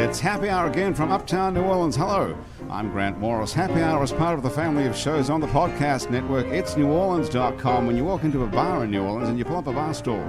It's Happy Hour again from Uptown New Orleans. Hello, I'm Grant Morris. Happy Hour is part of the family of shows on the podcast network. It's neworleans.com. When you walk into a bar in New Orleans and you pull up a bar stool,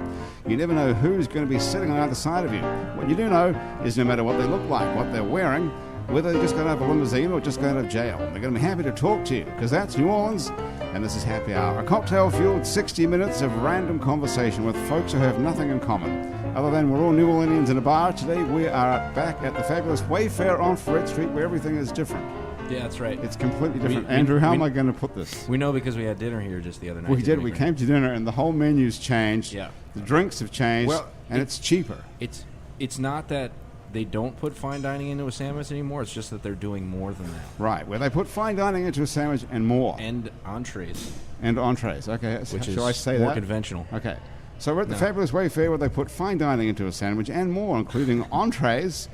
you never know who's going to be sitting on the other side of you. What you do know is no matter what they look like, what they're wearing, whether they just got out of a limousine or just got out of jail, they're going to be happy to talk to you because that's New Orleans and this is Happy Hour. A cocktail-fueled 60 minutes of random conversation with folks who have nothing in common. Other than we're all New Orleanians in a bar, today we are back at the fabulous Wayfair on Ferret Street where everything is different. Yeah, that's right. It's completely different. Andrew, how am I going to put this? We know because we had dinner here just the other night. We did. We came to dinner and the whole menu's changed. Yeah. The drinks have changed, Well, and it's cheaper. It's not that they don't put fine dining into a sandwich anymore. It's just that they're doing more than that. Right, where they put fine dining into a sandwich and more. And entrees. And entrees. Okay, Which shall is I say more that? conventional. Okay. So we're at the fabulous Wayfair where they put fine dining into a sandwich and more, including entrees.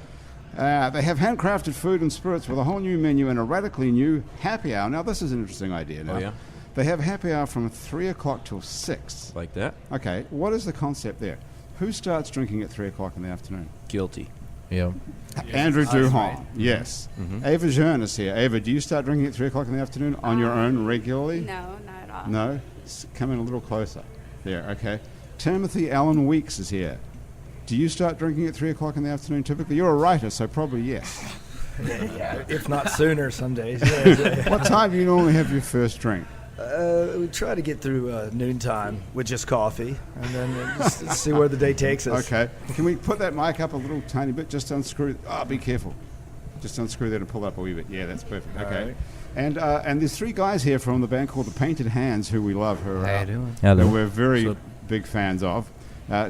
They have handcrafted food and spirits with a whole new menu and a radically new happy hour. Now, this is an interesting idea. Now, Oh, yeah? They have happy hour from 3 o'clock till 6. Like that? Okay, what is the concept there? Who starts drinking at 3 o'clock in the afternoon? Guilty. Yeah. Andrew Duhon, right. yes. Mm-hmm. Ava Jearn is here. Ava, do you start drinking at 3 o'clock in the afternoon on your own regularly? No, not at all. No? Come in a little closer. There, okay. Timothy Allen Weeks is here. Do you start drinking at 3 o'clock in the afternoon typically? You're a writer, so probably yes. Yeah, if not sooner some days. Yeah. What time do you normally have your first drink? We try to get through noontime with just coffee, and then just see where the day takes us. Okay. Can we put that mic up a little tiny bit? Just unscrew. Oh, be careful. Just unscrew that and pull up a wee bit. Yeah, that's perfect. Okay. All right. And there's 3 guys here from the band called the Painted Hands who we love. Who How you doing? That we're very big fans of.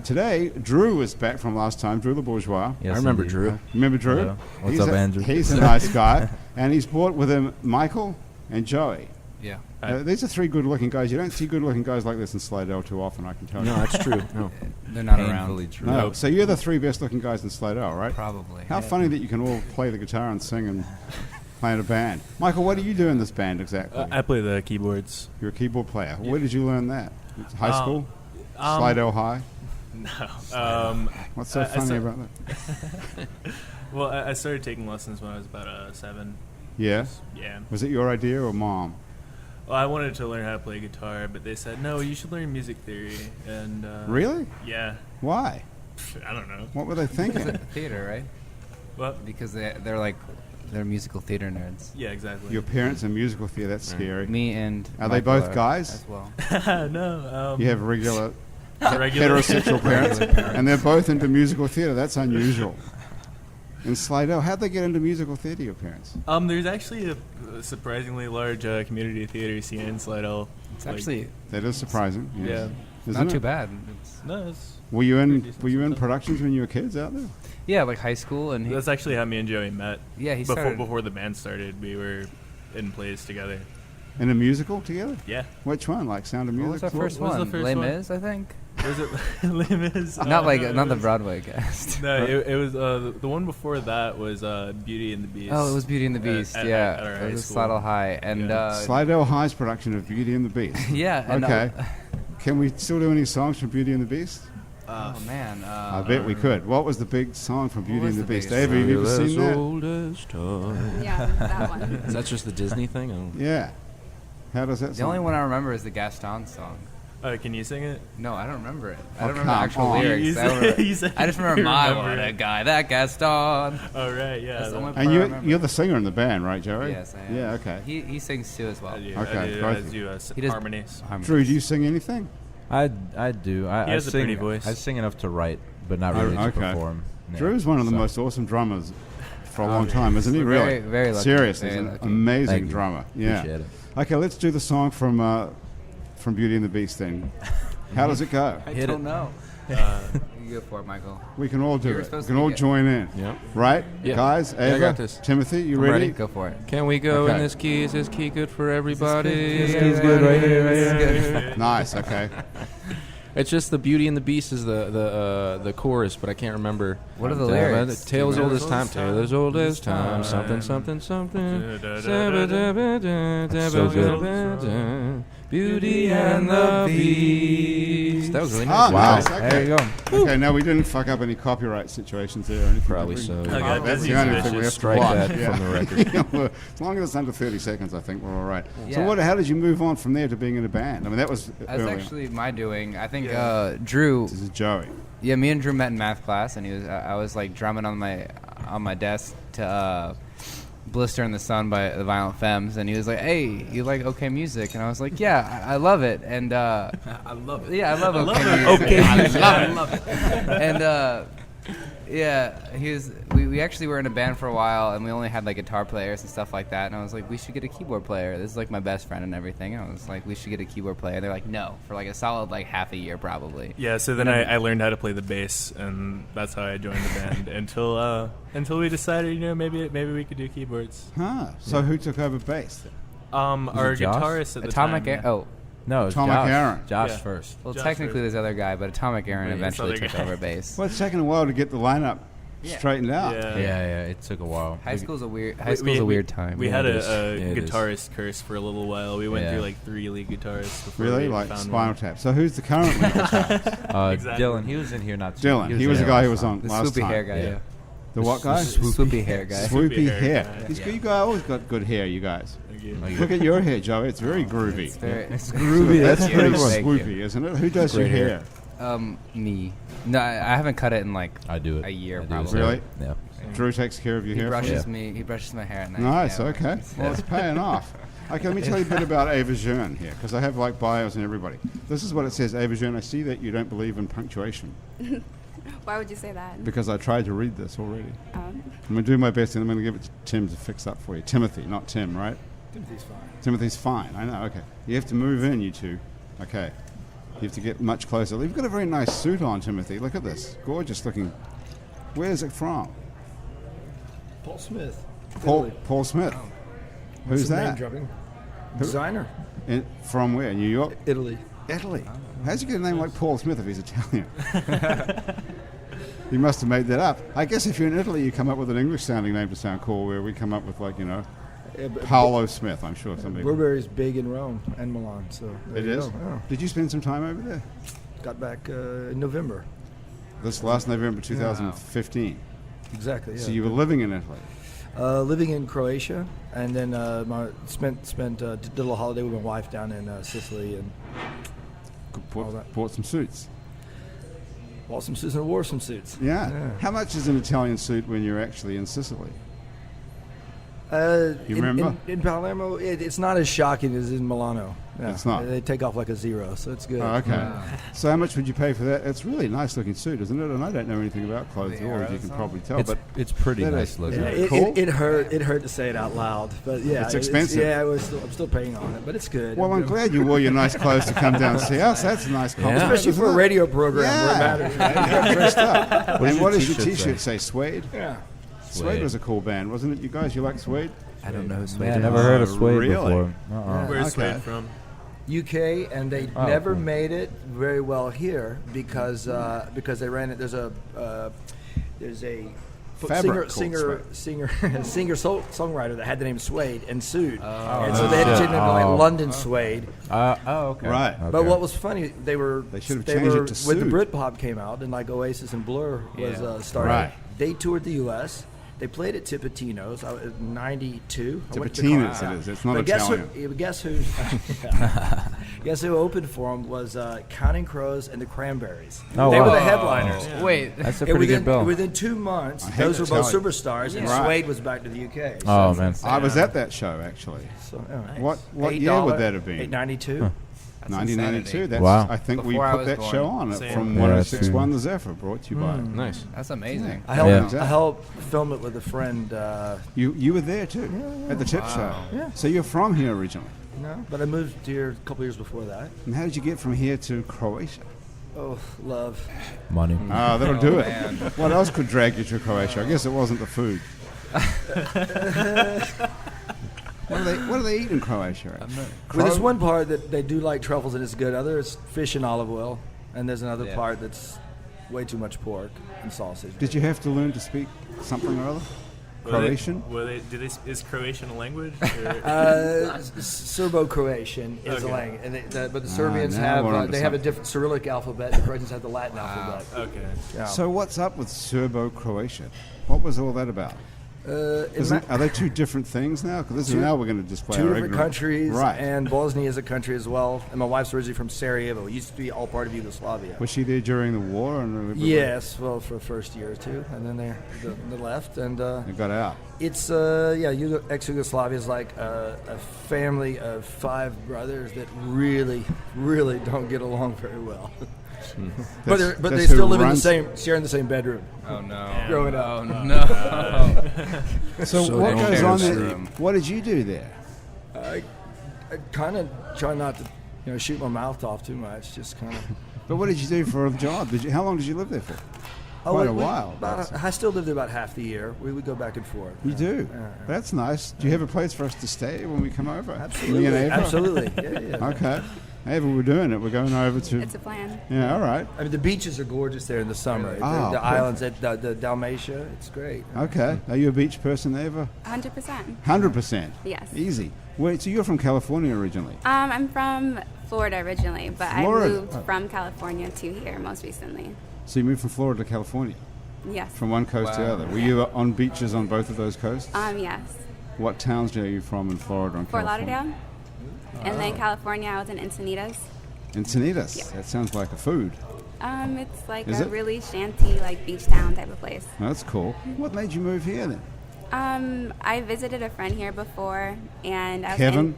Today, Drew is back from last time. Drew the Bourgeois. Yes, I remember indeed. Drew. Remember Drew? Hello. What's He's up, a- Andrew? He's a nice guy. And he's brought with him Michael and Joey. Yeah. These are 3 good-looking guys. You don't see good-looking guys like this in Slidell too often, I can tell No, you. that's true. No. They're not Painfully around. true. No. So you're the 3 best-looking guys in Slidell, right? Probably. How funny that you can all play the guitar and sing and play in a band. Michael, what do you do in this band exactly? I play the keyboards. You're a keyboard player. Where did you learn that? High school? Um, Slidell High? No. What's so I funny saw- about that? Well, I started taking lessons when I was about 7. Yeah? Yeah. Was it your idea or mom? Well, I wanted to learn how to play guitar, but they said, no, you should learn music theory. And Really? Yeah. Why? I don't know. What were they thinking? Theater, right? What? Because they're musical theater nerds. Yeah, exactly. Your parents in musical theater, that's scary. Me and Are they Michael both guys? as well? No. You have regular regular heterosexual parents, and they're both into musical theater. That's unusual. In Slidell, how'd they get into musical theater, your parents? There's actually a surprisingly large community theater scene in Slidell. It's actually That is surprising. Yes. Isn't not it? too bad. It's, No, it's Were you pretty in decent Were you in sometimes. productions when you were kids out there? yeah, like high school, and That's actually how me and Joey met. he started. Before the band started, we were in plays together. In a musical together? Yeah. Which one? Like Sound of What was Music? our first what was one? the first Les one? Mis, I think. Was it Les Mis? Not No, the Broadway cast. No, it was the one before that was Beauty and the Beast. Oh, it was Beauty and the Beast. At yeah, our it high was school. Slidell High, and Yeah. Slidell High's production of Beauty and the Beast. yeah. And, Okay. Can we still do any songs from Beauty and the Beast? oh man. I bet we could. What was the big song from Beauty was and the the Beast? biggest Ava, have you ever As seen that? old as time. Yeah, that one. Is that just the Disney thing? I don't Yeah. How does that The sound? only one I remember is the Gaston song. Can you sing it? No, I don't remember it. Oh, I don't remember the come actual on. lyrics. You I, remember, you said I just you remember my remember what it. a guy, that Gaston. Oh right, yeah. That's the only And part I remember. you're the singer in the band, right, Joey? Yes, I am. Yeah, okay. He sings too as well. I do. Okay, I do, both I of do He does- harmonies. Drew, do you sing anything? I do. He I has a sing, pretty voice. I sing enough to write, but not Oh, really to okay. perform. Yeah. Drew's one of the So- most awesome drummers for a long time, isn't he? Very, Really? very lucky. Seriously, Very he's an lucky. amazing Thank you. drummer. Yeah. Appreciate it. Okay, let's do the song from Beauty and the Beast then. How does it go? I Hit don't it. know. Uh, You go for it, Michael. We can all do You were it. We supposed can to all get- join in. Yep. Right? Yeah. Guys, Yeah, I Ava, got this. Timothy, you I'm ready? ready. Go for it. Can we go Okay. in this key? Is this key good for everybody? This key's good right here, right here. Nice, okay. It's just the Beauty and the Beast is the chorus, but I can't remember. What are the lyrics? Tale as old as time. Tale Tale as old as time. Something, something, something. So good. Beauty and the Beast. That was really Ah, nice. nice. Okay. There you go. Okay, no, we didn't fuck up any copyright situations there or anything. Probably did we? so. Okay, That's that's the only easy, thing we have just to strike watch. that Yeah. from the record. Yeah, well, as long as it's under 30 seconds, I think we're all right. So Yeah. how did you move on from there to being in a band? I mean, that was That's earlier. actually my doing. I think Drew. This is Joey. Yeah, me and Drew met in math class, and he was. I was like drumming on my desk to "Blister in the Sun" by the Violent Femmes, and he was like, "Hey, you like OK Music?" And I was like, "Yeah, I love it." And I love it. Yeah, I love OK Music. OK I love it. And yeah, we actually were in a band for a while, and we only had like guitar players and stuff like that. And I was like, we should get a keyboard player. This is like my best friend and everything. And I was like, we should get a keyboard player. And they're like, no, for like a solid like half a year probably. Yeah, so then I learned how to play the bass, and that's how I joined the band until we decided, maybe we could do keyboards. Huh. So who took over bass? Our it Josh? guitarist at the Atomic time. Oh, No, it's Atomic Josh. Aaron. Josh Yeah. first. well, Josh technically first. there's other guy, but Atomic Aaron Wait, this eventually other took guy. over bass. Well, it's taken a while to get the lineup Yeah. straightened out. Yeah. Yeah, it took a while. High school's a weird time. We Yeah, had it is. a Yeah, it is. guitarist curse for a little while. We went Yeah. through like 3 lead guitarists before Really? we Like found Spinal one. Tap. So who's the current lead guitarist? Exactly. Dylan, he was in here not too Dylan. He was the guy who was last on The last swoopy time. hair guy. Yeah. The what guy? Swoopy hair guy. Swoopy hair hair. guy. He's Yeah. You guys always got good hair, you guys. Thank you. time. Look at your hair, Joey. It's very groovy. It's very, Groovy. That's Thank pretty you. Thank you. swoopy, isn't it? Who does your Great hair. hair? Me. No, I haven't cut it in like I do it. a year I do probably. so. Really? Yeah. Drew takes care of your He hair. for you? brushes me. He brushes my hair at night. Nice. Yeah. Okay. Well, it's paying off. Okay, let me tell you a bit about Ava Jeune here, because I have like bios and everybody. This is what it says. Ava Jeune, I see that you don't believe in punctuation, Why would you say that? because I tried to read this already. Um, I'm going to do my best, and I'm going to give it to Tim to fix up for you. Timothy, not Tim, right? Timothy's fine. Timothy's fine. I know. Okay. You have to move in, you two. Okay. You have to get much closer. You've got a very nice suit on, Timothy. Look at this. Gorgeous looking. Where's it from? Paul Smith. Paul Smith. Who's Some name that? dropping. Designer. From where? New York? Italy. Italy. How'd you get a name like Paul Smith if he's Italian? You must have made that up. I guess if you're in Italy, you come up with an English-sounding name to sound cool, where we come up with, like, Yeah, but Paolo Smith, I'm sure somebody. Burberry's big in Rome and Milan, so there It you is? go. Yeah. Did you spend some time over there? Got back in November. This last November 2015. Exactly. Yeah. So you were living in Italy. Living in Croatia, and then did a little holiday with my wife down in Sicily, and all that. Bought some suits. bought some suits and wore some suits. Yeah. How much is an Italian suit when you're actually in Sicily? You remember? In Palermo, it's not as shocking as in Milano. Yeah. It's not. They take off like a zero, so it's good. Oh, okay. So how much would you pay for that? It's really a nice looking suit, isn't it? And I don't know anything about clothes at all, as you can probably tell. It's, But it's pretty that nice is- looking. Yeah, Is it cool? it hurt. It hurt to say it out loud, but yeah, It's expensive. I'm still paying on it, but it's good. well, I'm glad you wore your nice clothes to come down and see us. That's a nice compliment. especially isn't for a it? radio program Yeah. where it matters. You got dressed up. What And does what your does your t-shirt T-shirt say? Suede? Yeah. Suede was a cool band, wasn't it? You guys, you like Suede? I don't know. Suede Yeah, I is. never heard of Oh, Suede really? before. Where's Okay. Suede from? UK, and they Oh, never cool. made it very well here because they ran it. There's a Fabric singer called songwriter that had the name Suede and sued, and Oh, so they had to change it to like oh. London Suede. Okay. Right. Okay. But what was funny, they should have changed it to when the Sued. Britpop came out and like Oasis and Blur was Yeah. started. Right. They toured the U.S. They played at Tipitino's in '92. I went to Tipitino's con- it is. It's not But Italian. Guess who opened for them was Counting Crows and the Cranberries. Oh, they wow. were the headliners. Wait. That's a And pretty good bill. Within 2 months, hate those to were both tell you. superstars, and Right. Suede was back to the UK. So, Oh, man. I was at that show, actually. So, yeah. What year would that have been? 892. 1992. That's, Wow. I think Before I we put was that born. show on Same. from Yeah, 106.1 The Zephyr, brought to you by. Nice. That's amazing. I helped. Yeah. I helped film it with a friend. You were there too at the Tip Show. Yeah. So you're from here originally. No, but I moved here a couple years before that. And how did you get from here to Croatia? Oh, love. Money. Ah, that'll do it. man. What else could drag you to Croatia? I guess it wasn't the food. What do they eat in Croatia? Well, there's one part that they do like truffles and it's good. Other is fish and olive oil, and there's another Yeah. part that's way too much pork and sausage. Did you have to learn to speak something or other? Croatian? Is Croatian a language? Serbo-Croatian is a Okay. language, and but the Serbians now we're have onto they have a something. different Cyrillic alphabet. The Croatians have the Latin alphabet. Okay. Yeah. So what's up with Serbo-Croatia? What was all that about? Are they two different things now? Because now we're going to display two our different ignorance. countries, Right. and Bosnia is a country as well. And my wife's originally from Sarajevo. It used to be all part of Yugoslavia. Was she there during the war? And Yes, well, for the first year or two, and then they left, and They got out. it's ex-Yugoslavia is like a family of 5 brothers that really, really don't get along very well. But they That's still who live in the runs- same, sharing the same bedroom. Oh no. Growing up. Oh no. So, So what goes on there? dangerous. What did you do there? I kind of try not to, shoot my mouth off too much. Just kind of. But what did you do for a job? How long did you live there for? Quite a while. I still lived there about half the year. We would go back and forth. You do? Yeah. That's nice. Do you have a place for us to stay when we come over? Absolutely. Me and Ava? Absolutely. Yeah. Okay. Ava, we're doing it. We're going over to... It's a plan. Yeah, all right. I mean, the beaches are gorgeous there in the summer. Oh, the perfect. islands at the Dalmatia, it's great. Okay. Are you a beach person, Ava? 100%. 100%? Yes. Easy. Wait, so you're from California originally? I'm from Florida originally, but Florida. I moved from California to here most recently. So you moved from Florida to California? Yes. From one coast to the Wow. other? Were you on beaches on both of those coasts? Yes. What towns are you from in Florida and Fort California? Lauderdale. And then California, I was in Encinitas. Encinitas? Yeah. That sounds like a food. It's like Is a it? really shanty, like beach town type of place. That's cool. What made you move here then? I visited a friend here before, and I was Kevin?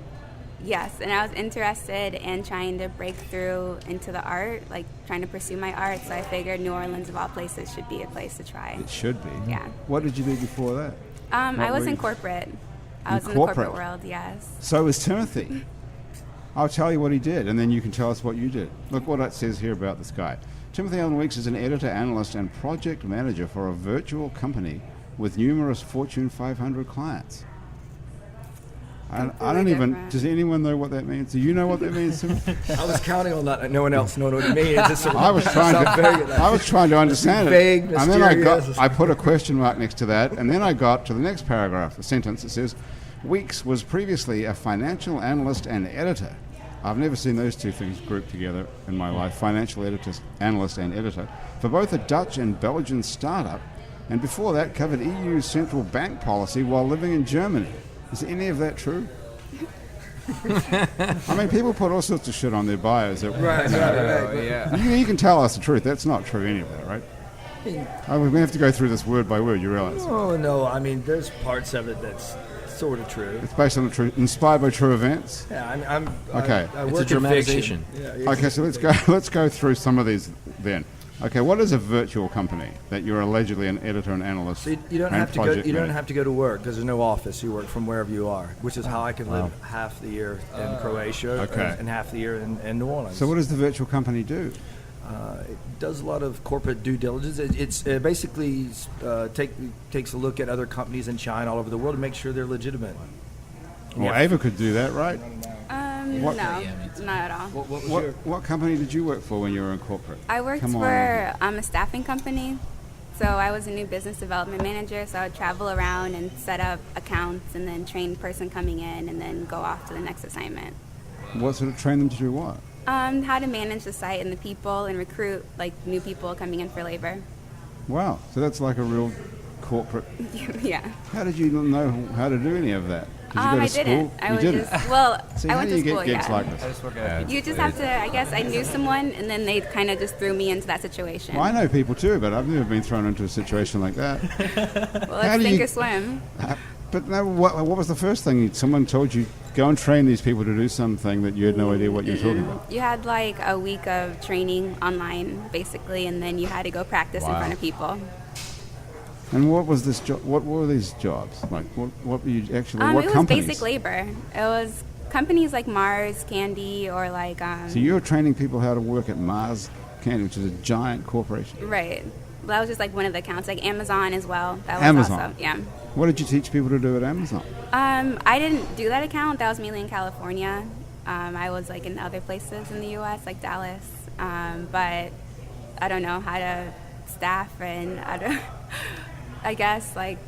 yes, and I was interested in trying to break through into the art, like trying to pursue my art. So I figured New Orleans, of all places, should be a place to try. It should be. Yeah. What did you do before that? I What was were in you- corporate. I In was in the corporate corporate? world. Yes. So was Timothy. I'll tell you what he did, and then you can tell us what you did. Look what it says here about this guy. Timothy Allen Weeks is an editor, analyst, and project manager for a virtual company with numerous Fortune 500 clients. I don't Completely even. different. Does anyone know what that means? Do you know what that means, Timothy? I was counting on that. No one else knowing what it means. I was trying to understand it, Vague, and then mysterious. I put a question mark next to that, and then I got to the next paragraph, the sentence. It says, Weeks was previously a financial analyst and editor. I've never seen those two things grouped together in my life, financial analyst and editor, for both a Dutch and Belgian startup, and before that covered EU's central bank policy while living in Germany. Is any of that true? I mean, people put all sorts of shit on their bios. Right. Yeah. You can tell us the truth. That's not true, any of that, right? Oh, we're going to have to go through this word by word, you realize. Oh no! I mean, there's parts of it that's sort of true. It's based on inspired by true events. Yeah, I'm Okay. I It's work a in dramatization. fiction. Yeah, Okay, so let's go through some of these then. Okay, what is a virtual company that you're allegedly an editor and analyst? So you don't and have to go. project You don't manager? have to go to work because there's no office. You work from wherever you are, which is how I can live half the year in Croatia Okay. and half the year in New Orleans. So what does the virtual company do? It does a lot of corporate due diligence. It's basically takes a look at other companies in China all over the world to make sure they're legitimate. Well, Ava could do that, right? What- No, not at all. What company did you work for when you were in corporate? I worked Come on. for a staffing company. So I was a new business development manager, so I would travel around and set up accounts and then train the person coming in and then go off to the next assignment. What sort of train them to do what? How to manage the site and the people and recruit like new people coming in for labor. Wow, so that's like a real corporate. Yeah. How did you know how to do any of that? Did you go to I school? didn't. I you was didn't. just, well, See, I how went do to you school, get gigs yeah. like this? I just work at You just have to, I guess I knew someone and then they kind of just threw me into that situation. Well, I know people too, but I've never been thrown into a situation like that. Well, How let's do sink you- or swim. But no, what was the first thing someone told you? Go and train these people to do something that you had no idea what you were talking about. You had like a week of training online, basically, and then you had to go practice in Wow. front of people. And what was this job? What were these jobs like? What were you actually? What It was companies? basic labor. It was companies like Mars Candy or like So you were training people how to work at Mars Candy, which is a giant corporation. right. That was just like one of the accounts, like Amazon as well. That was Amazon. also yeah. What did you teach people to do at Amazon? I didn't do that account. That was mainly in California. I was like in other places in the U.S. like Dallas, but I don't know how to staff and I guess like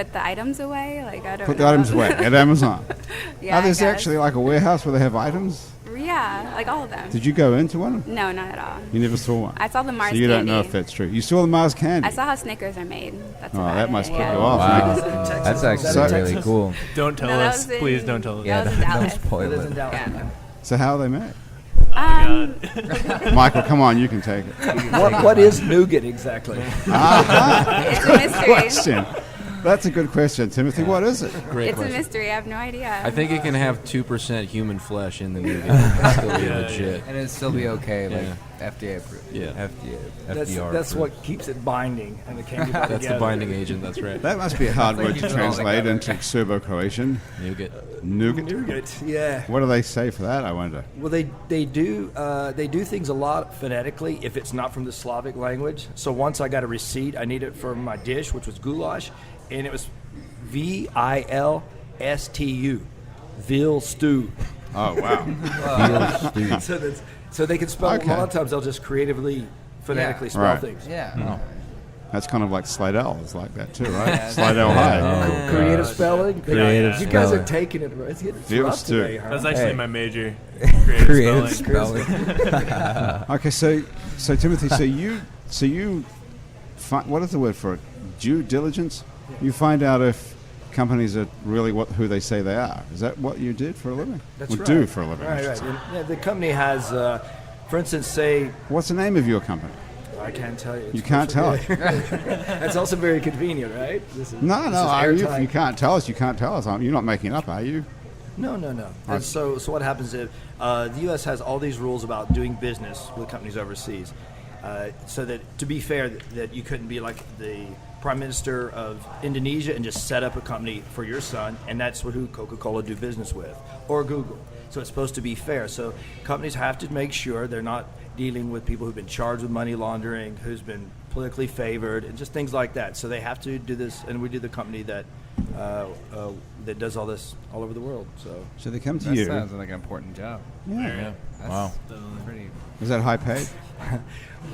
put the items away. Like I don't Put know. the items away at Amazon. Yeah, Oh, there's I guess. actually like a warehouse where they have items. Yeah, like all of them. Did you go into one? No, not at all. You never saw one. I saw the Mars So you don't know candy. if that's true. You saw the Mars candy. I saw how Snickers are made. That's Oh, about that it. must put yeah. you off. Wow. Nick. That's actually So- really cool. Don't tell No, that us. was in- Please don't tell us. Yeah, that was in don't Dallas. spoil It is in it. Dallas. Yeah. So how are they made? God. Michael, come on, you can take it. What is nougat exactly? It's a mystery. Question. That's a good question, Timothy. What is it? Great It's question. a mystery. I have no idea. I think it can have 2% human flesh in the nougat. and still be Yeah, legit. And it'd still be okay, like Yeah. FDA approved. Yeah. That's FDR. what keeps it binding and the candy bar That's the together. binding agent. That's right. That must be a hard It's like word you to put it all translate together. into Serbo-Croatian. Nougat. Nougat. Nougat, yeah. What do they say for that, I wonder? Well, they do things a lot phonetically if it's not from the Slavic language. So once I got a receipt, I needed it for my dish, which was goulash, and it was Vilstu, Vil stew. Oh, wow. So they can spell. Okay. A lot of times they'll just creatively, phonetically spell Right. things. Yeah. That's kind of like Slidell. It's like that too, right? Yeah. Slidell High. Oh, Creative gosh. spelling. Creative You guys are spelling. taking it. It's getting Vil rough stew. today, huh? That's actually Hey. my major. Creative spelling. spelling. Okay, so Timothy, so you what is the word for it? Due diligence. You find out if companies are really who they say they are. Is that what you did for a living? That's Or right. do for a living? I Right, should right. say. And, yeah, the company has, for instance, say, What's the name of your company? I can't tell you. You can't tell it. That's also very convenient, right? This is, No, this no. is If airtight. you can't tell us, you can't tell us. You're not making it up, are you? No. Right. And so what happens is the U.S. has all these rules about doing business with companies overseas. So that, to be fair, that you couldn't be like the Prime Minister of Indonesia and just set up a company for your son, and that's who Coca-Cola do business with, or Google. So it's supposed to be fair. So companies have to make sure they're not dealing with people who've been charged with money laundering, who's been politically favored, and just things like that. So they have to do this, and we do the company that does all this all over the world. So they come to That you. sounds like an important job. Yeah. That's Wow. pretty. Is that high paid?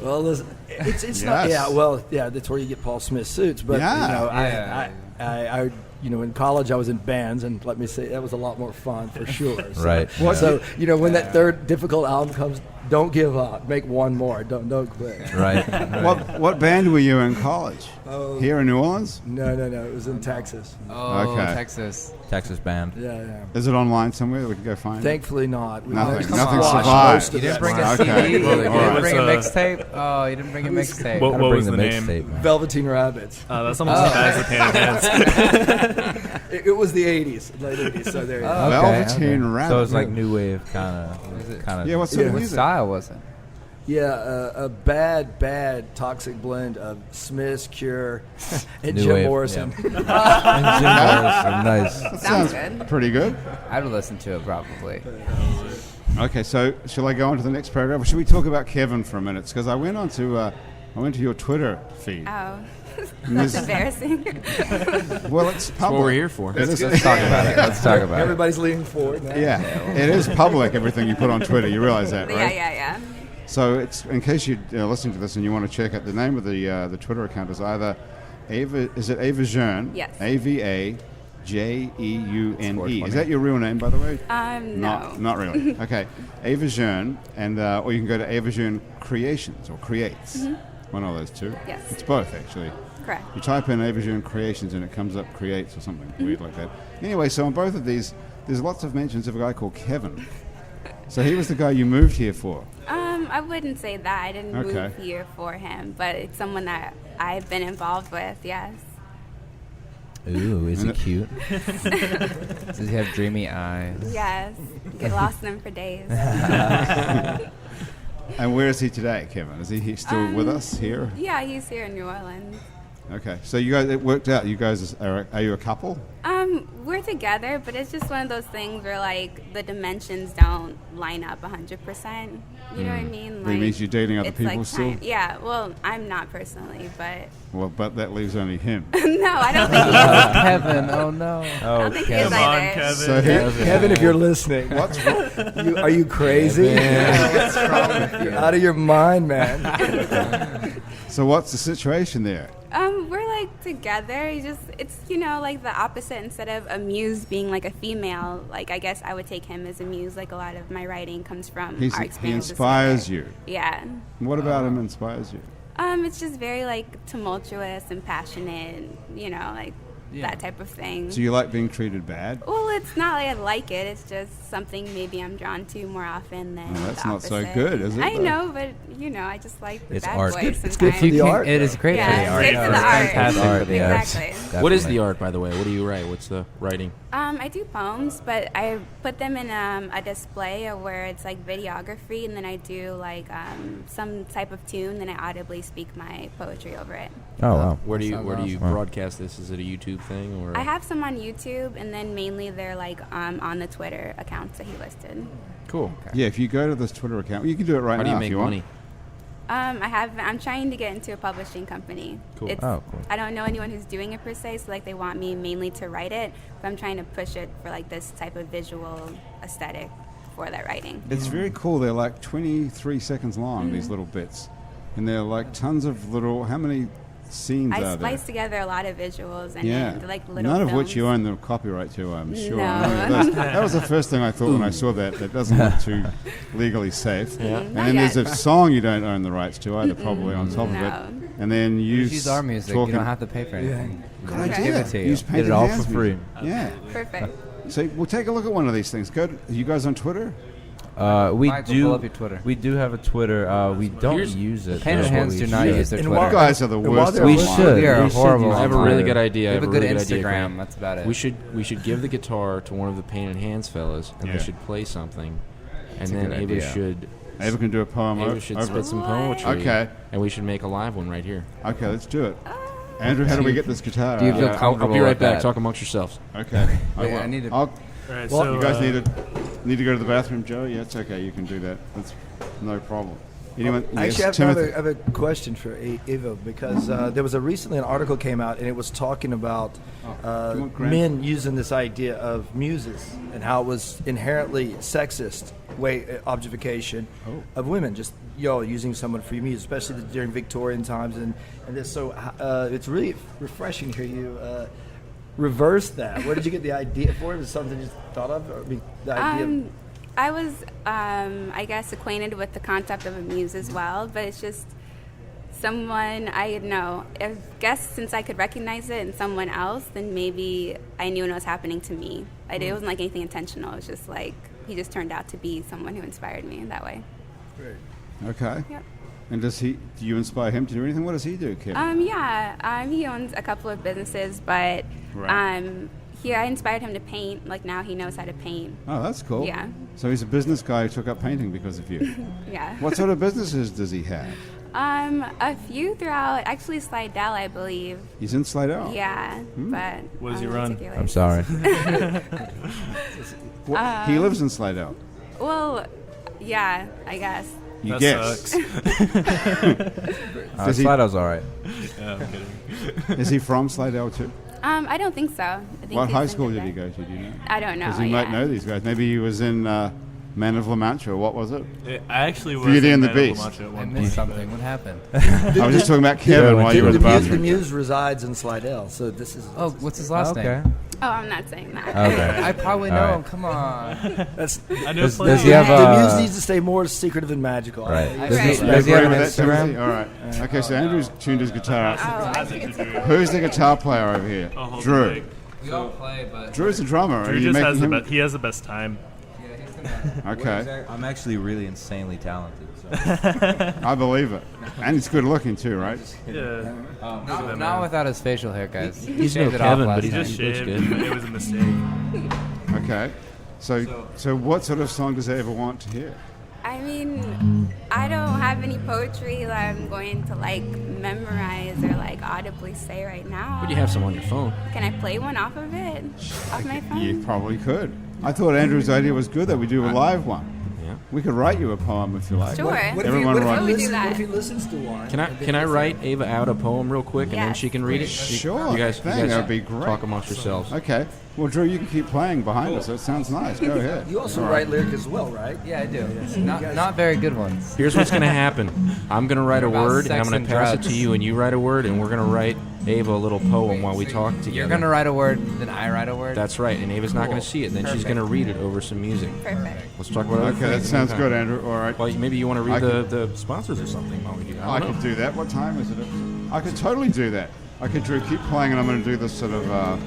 Well, listen, it's not. Yes. Yeah, well, yeah, that's where you get Paul Smith suits. But Yeah. you know, Yeah. I in college I was in bands, and let me say that was a lot more fun for sure. So, Right. So when that third difficult album comes, don't give up. Make one more. Don't quit. Right. What band were you in college? Oh. Here in New Orleans? No. It was in Texas. Oh, Okay. Texas. Texas band. Yeah. Is it online somewhere that we can go find it? Thankfully not. We Nothing. managed to Nothing squash survived. most of You didn't that bring a stuff. Okay. CD? You All didn't right. bring a What's, mixtape? Oh, you didn't bring a mixtape. What Gotta was bring the the name? mixtape, man. Velveteen Rabbits. That's almost as bad as the Pan Dance. It was the '80s, late '80s. So there you go. Oh. Velveteen okay. Rabbit. So it's like new wave kind of. Yeah, what sort of What music? style was it? Yeah, a bad toxic blend of Smiths, Cure, and New Jim wave, Morrison. And Jim Morrison, nice. Sounds good. Pretty good. I'd listen to it probably. Okay, so shall I go on to the next program? Or should we talk about Kevin for a minute? Because I went to your Twitter feed. Oh, Miss- that's embarrassing. Well, it's public. That's what we're here for. It is- Let's talk about it. Let's talk about it. Everybody's leaning forward now. yeah, it is public. Everything you put on Twitter, you realize that, right? Yeah. So it's in case you're listening to this and you want to check out the name of the Twitter account is either Ava. Is it Ava Jeune? Yes. AVAJEUNE. Is that your real name, by the way? No. Not really. Okay, Ava Jeune, and or you can go to Ava Jeune Creations or Creates. One of those two. Yes. It's both actually. Correct. You type in Ava Jeune Creations and it comes up Creates or something weird like that. Anyway, so on both of these, there's lots of mentions of a guy called Kevin. So he was the guy you moved here for. I wouldn't say that. I didn't Okay. move here for him, but it's someone that I've been involved with. Yes. Ooh, is he cute? Does he have dreamy eyes? Yes. Get lost in them for days. And where is he today, Kevin? Is he still with us here? Yeah, he's here in New Orleans. Okay, so you guys, it worked out. You guys are you a couple? We're together, but it's just one of those things where like the dimensions don't line up 100%. You know what I mean? That means you're dating other it's people like still? Yeah. Well, I'm not personally, but Well, but that leaves only him. no, I don't think he is. Kevin, oh no. I don't think he is Come on, either. Kevin. So he, Kevin, if you're listening, what's are you crazy? You're out of your mind, man. so what's the situation there? We're like together. It's like the opposite. Instead of a muse being like a female, like I guess I would take him as a muse. Like a lot of my writing comes from our experiences. He inspires together. you. Yeah. What about him inspires you? It's just very like tumultuous and passionate. That type of thing. So you like being treated bad? Well, it's not like I like it. It's just something maybe I'm drawn to more often than That's the not so opposite. good, is it, I though? know, but I just like the It's bad art. boys It's sometimes. good for the art. It is great Yeah, for the it's art. great for the It's art. fantastic Art, for the yeah. art. Exactly. What is Definitely. the art, by the way? What do you write? What's the writing? I do poems, but I put them in a display where it's like videography, and then I do like some type of tune, then I audibly speak my poetry over it. Oh wow. Where do you Sounds where do you awesome. broadcast this? Is it a YouTube thing or? I have some on YouTube, and then mainly they're like on the Twitter accounts that he listed. Cool. Yeah, if you go to this Twitter account, you can do it right How now do you if make you money? want. I'm trying to get into a publishing company. Cool. Oh, cool. I don't know anyone who's doing it per se, so like they want me mainly to write it, but I'm trying to push it for like this type of visual aesthetic for that writing. It's very cool. They're like 23 seconds long, these little bits. And they're like tons of little, how many scenes I are there? splice together a lot of visuals and Yeah. they're like little None of films. which you own the copyright to, I'm sure. No. I mean, that was the first thing I thought when I saw that. That doesn't look too legally safe. Yeah. And Not then there's a yet. song you don't own the rights to either, probably on top of No. it. And then you Use our music. You don't have to pay for anything. Good Okay. idea. Give it to you. Use Get Painted it all Hands for free. music. Yeah. Perfect. So we'll take a look at one of these things. Go. Are you guys on Twitter? We Michael, do. pull up your Twitter. We do have a Twitter. We don't Here's- use it. Painted though, Hands but do we not should. use their And Twitter. while- You guys are the and while worst. they're We online- should. We are We should horrible. use I have a on really Twitter. good idea. We have a I good really idea, Instagram. Grant. That's about it. We should give the guitar to one of the Painted Hands fellas, and Yeah. they should play something, and That's a then good Ava idea. should Ava can do a poem Ava over should over spit it. some What? poetry. Okay. And we should make a live one right here. Okay, let's do it. Andrew, how do we get this guitar? do you feel out? I'll comfortable be right with back. that? Talk amongst yourselves. Okay. Wait, will. I need to- I'll- All right, Well, so you guys need to go to the bathroom, Joe? Yeah, it's okay. You can do that. That's no problem. Anyone? Actually, Yes, I Timothy. have a question for Eva because there was recently an article came out and it was talking about Do you want Grant? men using this idea of muses and how it was inherently sexist objectification of women, just using someone for your muse, especially during Victorian times and this. So it's really refreshing to hear you reverse that. Where did you get the idea for it? Was it something you just thought of? Or, the idea. I was, I guess, acquainted with the concept of a muse as well, but it's just someone I know. I guess since I could recognize it in someone else, then maybe I knew when it was happening to me. It wasn't like anything intentional. It was just like he just turned out to be someone who inspired me in that way. Okay. Yep. And do you inspire him to do anything? What does he do, Kevin? He owns a couple of businesses, but Right. I inspired him to paint. Like now he knows how to paint. Oh, that's cool. Yeah. So he's a business guy who took up painting because of you. Yeah. What sort of businesses does he have? A few throughout, actually Slidell, I believe. He's in Slidell. Yeah, but What does he on run? particular- I'm sorry. He lives in Slidell. Well, yeah, I guess. You that guess. sucks. Does he- Slidell's all right. Yeah, I'm kidding. Is he from Slidell too? I don't think so. I think What he's high in school did he Quebec. go to? Do you know? I don't know. Because he might know these guys. Maybe he was in Man of La Mancha, or what was it? I actually was Beauty in and the Man of La Beast. Mancha at I one missed point. something. What happened? I was just talking about Kevin while you were in the The bathroom. muse resides in Slidell, so this is. Oh, what's his last Okay. name? Oh, I'm not saying that. Okay. I probably All know right. him. Come on. That's, I know Does plenty he have of- the muse a? needs to stay more secretive and magical. Right. I- Does Right. he, does he You have agree an with that, Timothy? Instagram? All right. Okay, so Andrew's tuned his guitar Oh, out. I see. Who's the guitar player over here? I'll hold Drew. the mic. We all play, but Drew's the drummer. Are Drew you just making has the him? best. He has the best time. yeah, he's gonna. Okay, I'm actually really insanely talented. So. I believe it. And he's good looking too, right? Yeah. Not without his facial hair, guys. He's Shaved no it off Kevin, last but he He night. just looks shaved. good. It was a mistake. Okay. So what sort of song does Ava want to hear? I mean, I don't have any poetry that I'm going to like memorize or like audibly say right now. But you have some on your phone. Can I play one off of it? Off my phone? You probably could. I thought Andrew's idea was good that we do a live one. Yeah. We could write you a poem if you like. Sure. What if, he, Everyone what, if write- he We do listens, that. what if he listens to one? Can I write Ava out a poem real quick and then Yes, she can read it? Sure. You guys, Thing, that would be great. talk amongst yourselves. Okay. Well, Drew, you can keep playing behind us. That sounds nice. Go ahead. You also All write lyric as well, right? Yeah, I do. Not very good ones. Here's what's gonna happen. I'm gonna write a About word and I'm sex gonna and pass it drugs. to you, and you write a word, and we're gonna write Ava a little poem while we talk together. You're gonna write a word, then I write a word. That's right, and Ava's not going to see it. Then she's Perfect. going to read it over some music. Perfect. Let's talk about other Okay, that things. sounds good, Andrew. All right. Well, maybe you want to I read the sponsors or something while we do that. I could do that. What time is it? I could totally do that. Okay, Drew, keep playing, and I'm going to do this sort of.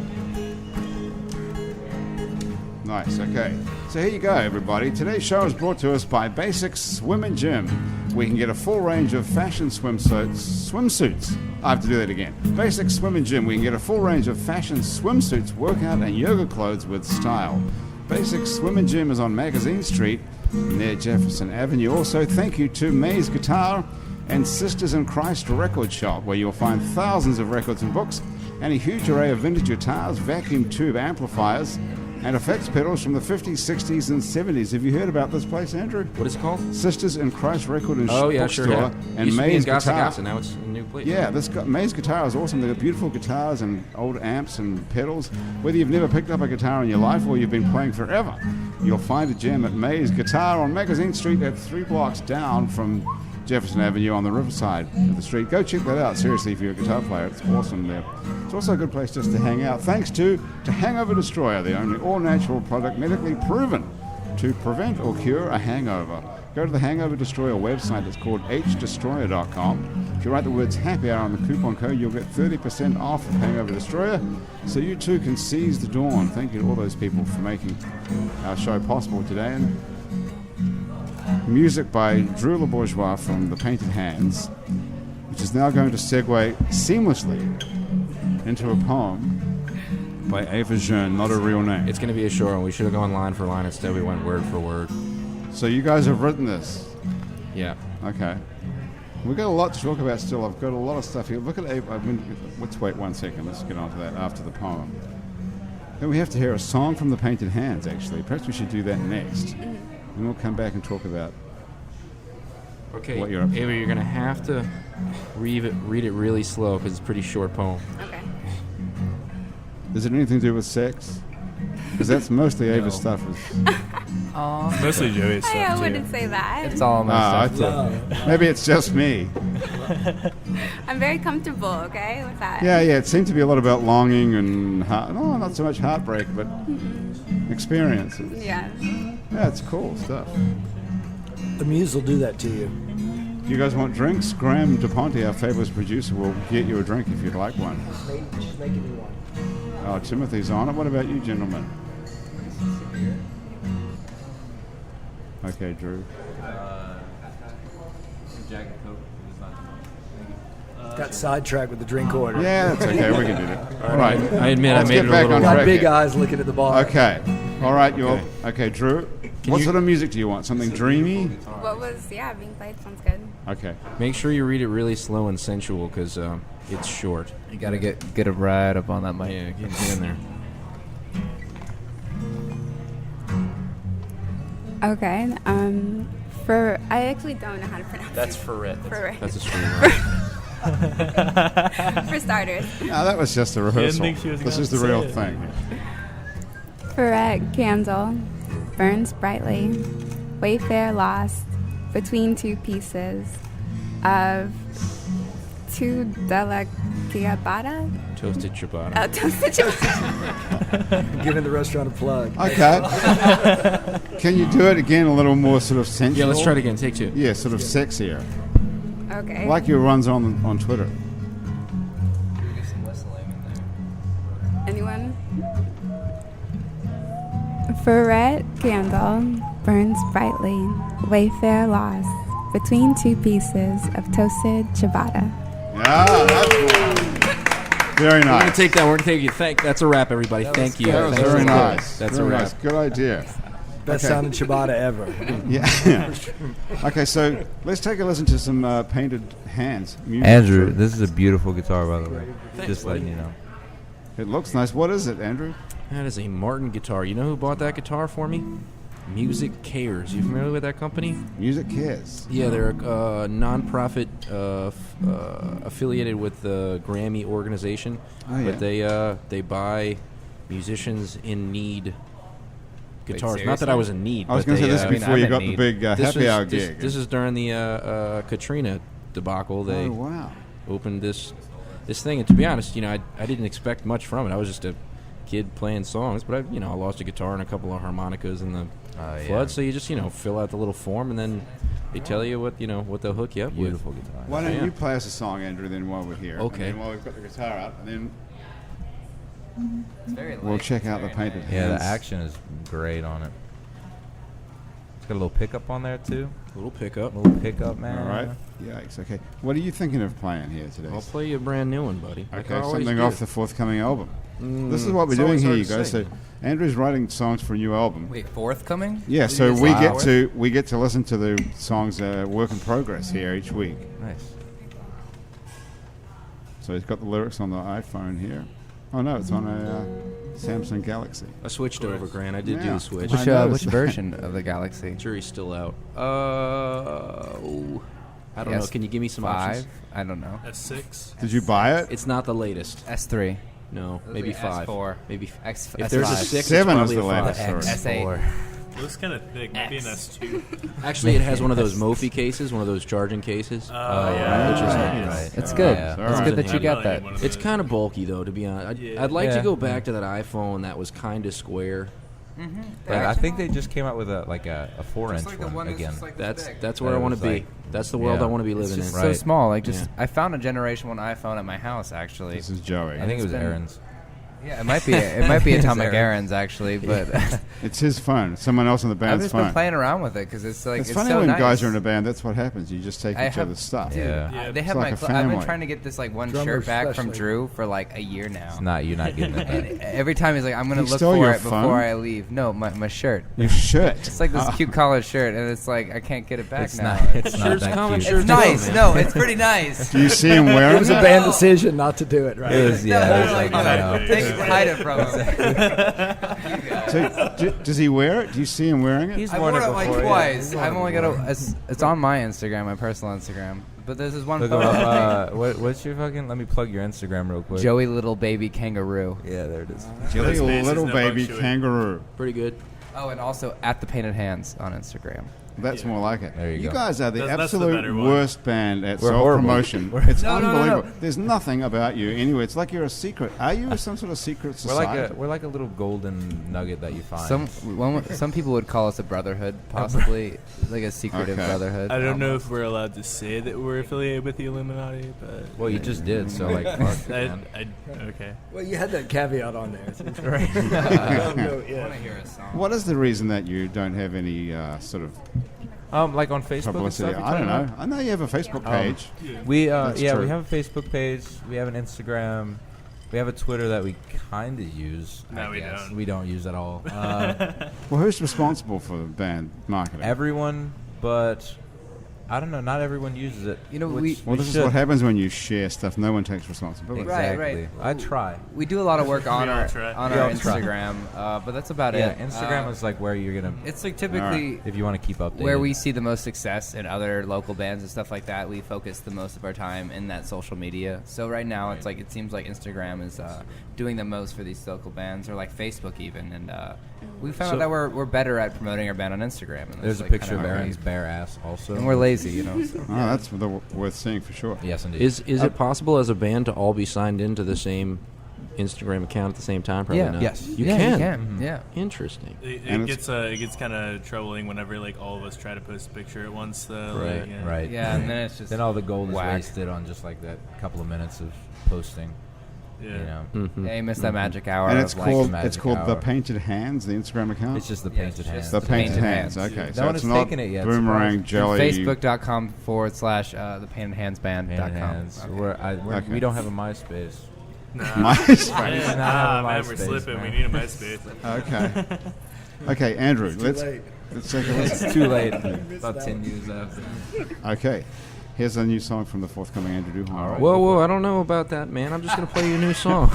Nice. Okay. So here you go, everybody. Today's show is brought to us by Basics Swim and Gym. We can get a full range of fashion swimsuits. I have to do that again. Basics Swim and Gym. We can get a full range of fashion swimsuits, workout, and yoga clothes with style. Basics Swim and Gym is on Magazine Street near Jefferson Avenue. Also, thank you to Mays Guitar and Sisters in Christ Record Shop, where you'll find thousands of records and books and a huge array of vintage guitars, vacuum tube amplifiers, and effects pedals from the 50s, 60s, and 70s. Have you heard about this place, Andrew? What is it called? Sisters in Christ Record and Oh, yeah, Bookstore sure. Yeah. and Used to be in Mays Gassa Guitar. Gassa, now it's a new place. Yeah, Mays Guitar is awesome. They've got beautiful guitars and old amps and pedals. Whether you've never picked up a guitar in your life or you've been playing forever, you'll find a gem at Mays Guitar on Magazine Street at 3 blocks down from Jefferson Avenue on the riverside of the street. Go check that out, seriously, if you're a guitar player. It's awesome there. It's also a good place just to hang out. Thanks to Hangover Destroyer, the only all-natural product medically proven to prevent or cure a hangover. Go to the Hangover Destroyer website. It's called hdestroyer.com. If you write the words happy hour on the coupon code, you'll get 30% off of Hangover Destroyer, so you too can seize the dawn. Thank you to all those people for making our show possible today. And music by Drew LeBourgeois from The Painted Hands, which is now going to segue seamlessly into a poem by Ava Jeune, not a real name. It's going to be a short one. We should have gone line for line. Instead, we went word for word. So you guys have written this. Yeah. Okay. We've got a lot to talk about still. I've got a lot of stuff here. Look at Ava. Let's wait 1 second. Let's get on to that after the poem. Then we have to hear a song from The Painted Hands, actually. Perhaps we should do that next. And we'll come back and talk about Okay, what you're up to. Ava, you're going to have to read it really slow because it's a pretty short poem. Okay. Does it anything to do with sex? Because that's mostly Ava's stuff. Mostly Joey's stuff, I too. wouldn't say that. It's all my I stuff. thought maybe it's just me. I'm very comfortable, okay, with that. Yeah, it seemed to be a lot about longing and not so much heartbreak, but experiences. Yeah. Yeah, it's cool stuff. The muse will do that to you. Do you guys want drinks? Graham DePonte, our fabulous producer, will get you a drink if you'd like one. She's making me one. Oh, Timothy's on it. What about you, gentlemen? Okay, Drew. Got sidetracked with the drink order. Yeah, that's okay. We can do that. All right. I admit I Let's made get it a back little on Got track big here. eyes looking at the bar. Okay. All right, you're okay, Drew. What you- sort of music do you want? Something dreamy? What was, being played sounds good. Okay. Make sure you read it really slow and sensual because it's short. You gotta get it right up on that mic. Yeah, get in there. Okay. I actually don't know how to pronounce it. for it. For That's a screw word. For starters. No, that was just a rehearsal. think she was This gonna is the say real it. thing. Ferret candle burns brightly, Wayfare lost between two pieces of two delicata. Toasted ciabatta. Toasted ciabatta. Giving the restaurant a plug. Okay. Can you do it again a little more sort of sensual? Yeah, let's try it again. Take two. Yeah, sort of sexier. Okay. Like your runs on Twitter. Anyone? Ferret candle burns brightly, Wayfare lost between two pieces of toasted ciabatta. Yeah, that's very We're gonna nice. take that. We're gonna take it. That's a wrap, everybody. Thank you. That was Thanks very for the nice. call. That's very a wrap. nice. Good idea. Best sounding ciabatta ever. Yeah. Okay, so let's take a listen to some Painted Hands music. Andrew, this is a beautiful guitar, by the way. Just buddy. letting you know. It looks nice. What is it, Andrew? That is a Martin guitar. You know who bought that guitar for me? Music Cares. You familiar with that company? Music Cares. Yeah, they're a non-profit affiliated with the Grammy organization. Oh, yeah. But they buy musicians in need guitars. Not that seriously? I was in need. I was but going to say they, this I mean, before I'm you in got the need. big this happy was- hour this- gig. This is during the Katrina debacle. They Oh, wow. opened this this thing. And to be honest, I didn't expect much from it. I was just a kid playing songs, but I lost a guitar and a couple of harmonicas in the flood. So you just fill out the little form, and then they tell you what they'll hook you up Beautiful with. guitar. Why don't you play us a song, Andrew, then while we're here? Okay. And then while we've got the guitar out, and then It's very we'll light, check it's out the very Painted nice. Yeah, Hands. the action is great on it. It's got a little pickup on there too. Little pickup. A little pickup, man. All right. Yikes. Okay. What are you thinking of playing here today? I'll play you a brand new one, buddy. like I Okay, always something do. off the forthcoming album. This is what we're it's doing always here, hard you to guys. say. So Andrew's writing songs for a new album. Wait, forthcoming? Yeah, Did so you just we say get forth? to listen to the songs work in progress here each week. Nice. So he's got the lyrics on the iPhone here. Oh no, it's on a Samsung Galaxy. I switched over, Grant. I did do Yeah. the switch. I noticed Which that. version of the Galaxy? Jury's still out. I don't know. Yes, Can you give me some 5? options? I don't know. S6. Did you buy it? It's not the latest. S3. No, Those maybe are 5. S4. Maybe X, if there's a S5. 6, it's 7 is probably the a 5. latest. Sorry. S8. It looks kind of thick. Maybe an S2. Actually, it has one of those Mophie cases, one of those charging cases. Yeah. Which is Right. It's good. Yeah. It's Alright. good that you I'm got not that. even one of It's those. kind of bulky, though, to be honest. Yeah. I'd like Yeah. to go back to that iPhone that was kind of square. Like, I think they just came out with a 4-inch one again. That's where That I want to was be. like- That's the world yeah. I want to be It's living just in. so Right. small. Like, just Yeah. I found a Generation 1 iPhone at my house, actually. This is Joey. I think it was been- Aaron's. Yeah, it might be. It might be It's Atomic Aaron. Aaron's, actually, but It's his phone. Someone else on the I've band's just phone. been playing around with it because it's like it's it's funny so when nice. guys are in a band. That's what happens. You just take I each have- other's stuff. Yeah. Yeah. They It's have like my. a I've been family. trying to get this like one Drummers shirt back from especially. Drew for like a year now. It's not. You're not getting it. And every time he's like, "I'm gonna He look stole for your it phone? before I leave." No, my shirt. Your shirt. It's like this cute college shirt, and it's like I can't get it back It's now. not. It's not Shirt's that common cute. shirt. It's nice. No, it's pretty nice. Do you see him wearing It was a it? band decision not to do it, right? It was. Yeah. No, It was like. like, Take hide it from him. So, does he wear it? Do you see him wearing it? He's I've worn worn it it like before, yeah. twice. I've only got a. It's on my Instagram, my personal Instagram. But there's this one Look him photo. up. What's your fucking? Let me plug your Instagram real quick. Joey Little Baby Kangaroo. Yeah, there it is. Jelly Spaces, little no baby punctuation. kangaroo. Pretty good. Oh, and also at the Painted Hands on Instagram. That's more like it. There you go. guys are the That's the absolute better one. worst band at We're self horrible. promotion. It's No, no, no, unbelievable. no. There's nothing about you anyway. It's like you're a secret. Are you some sort of secret We're society? like a little golden nugget that you find. Some people would call us a brotherhood, possibly like a secretive Okay. brotherhood. I don't know almost. if we're allowed to say that we're affiliated with the Illuminati, but well, you just did, so like. fuck, man. okay. Well, you had that caveat on there. So Right. I don't know, I want yeah. to hear a song. What is the reason that you don't have any sort of Like on Facebook and publicity? stuff. I don't know. I know you have a Facebook page. We That's yeah, true. we have a Facebook page. We have an Instagram. We have a Twitter that we kind of use. No, I we guess. don't. We don't use at all. Well, who's responsible for the band marketing? Everyone, but I don't know. Not everyone uses it. You know, which well, this is should. what happens when you share stuff. No one takes responsibility. Right, Exactly. right. I try. We do a lot of work on We all our try. on We our all try. Instagram, but that's about Yeah, it. Instagram is like where you're gonna. It's like typically If you want to keep updated. where we see the most success in other local bands and stuff like that. We focus the most of our time in that social media. So right now, it's like it seems like Instagram is doing the most for these local bands, or like Facebook even. And we found out that we're better at promoting our band on Instagram. And There's that's, a like, picture of kinda how we- Aaron's bare ass also. and we're lazy, you know. So. Oh, that's worth seeing for sure. Yes, indeed. Is it possible as a band to all be signed into the same Instagram account at the same time? Probably Yeah. not. Yes. You Yeah, can. You can. Yeah. Interesting. And It gets kind of troubling whenever like all of us try to post a picture at once. Though, Right, like, Right. Yeah, and then it's just Then all the gold is whack. wasted on just like that couple of minutes of posting. Yeah. You know, Mhm. Yeah, you missed that magic hour. And it's of, like, called Magic the Hour. Painted Hands, the Instagram account. it's just the Yeah, painted it's hands. just the Painted Painted Hands. Hands. Okay, No so one it's has not taken it yet, Boomerang Jelly. Facebook.com/the Painted Hands Band. Painted hands. Okay. We don't have a MySpace. Nah. MySpace. not have a man, we're MySpace, slipping. man. We need a MySpace. Okay. Okay, Andrew, let's late. take a listen. It's too late. About 10 years after. Okay, here's a new song from the forthcoming Andrew Duhon. Whoa, I don't know about that, man. I'm just gonna play you a new song.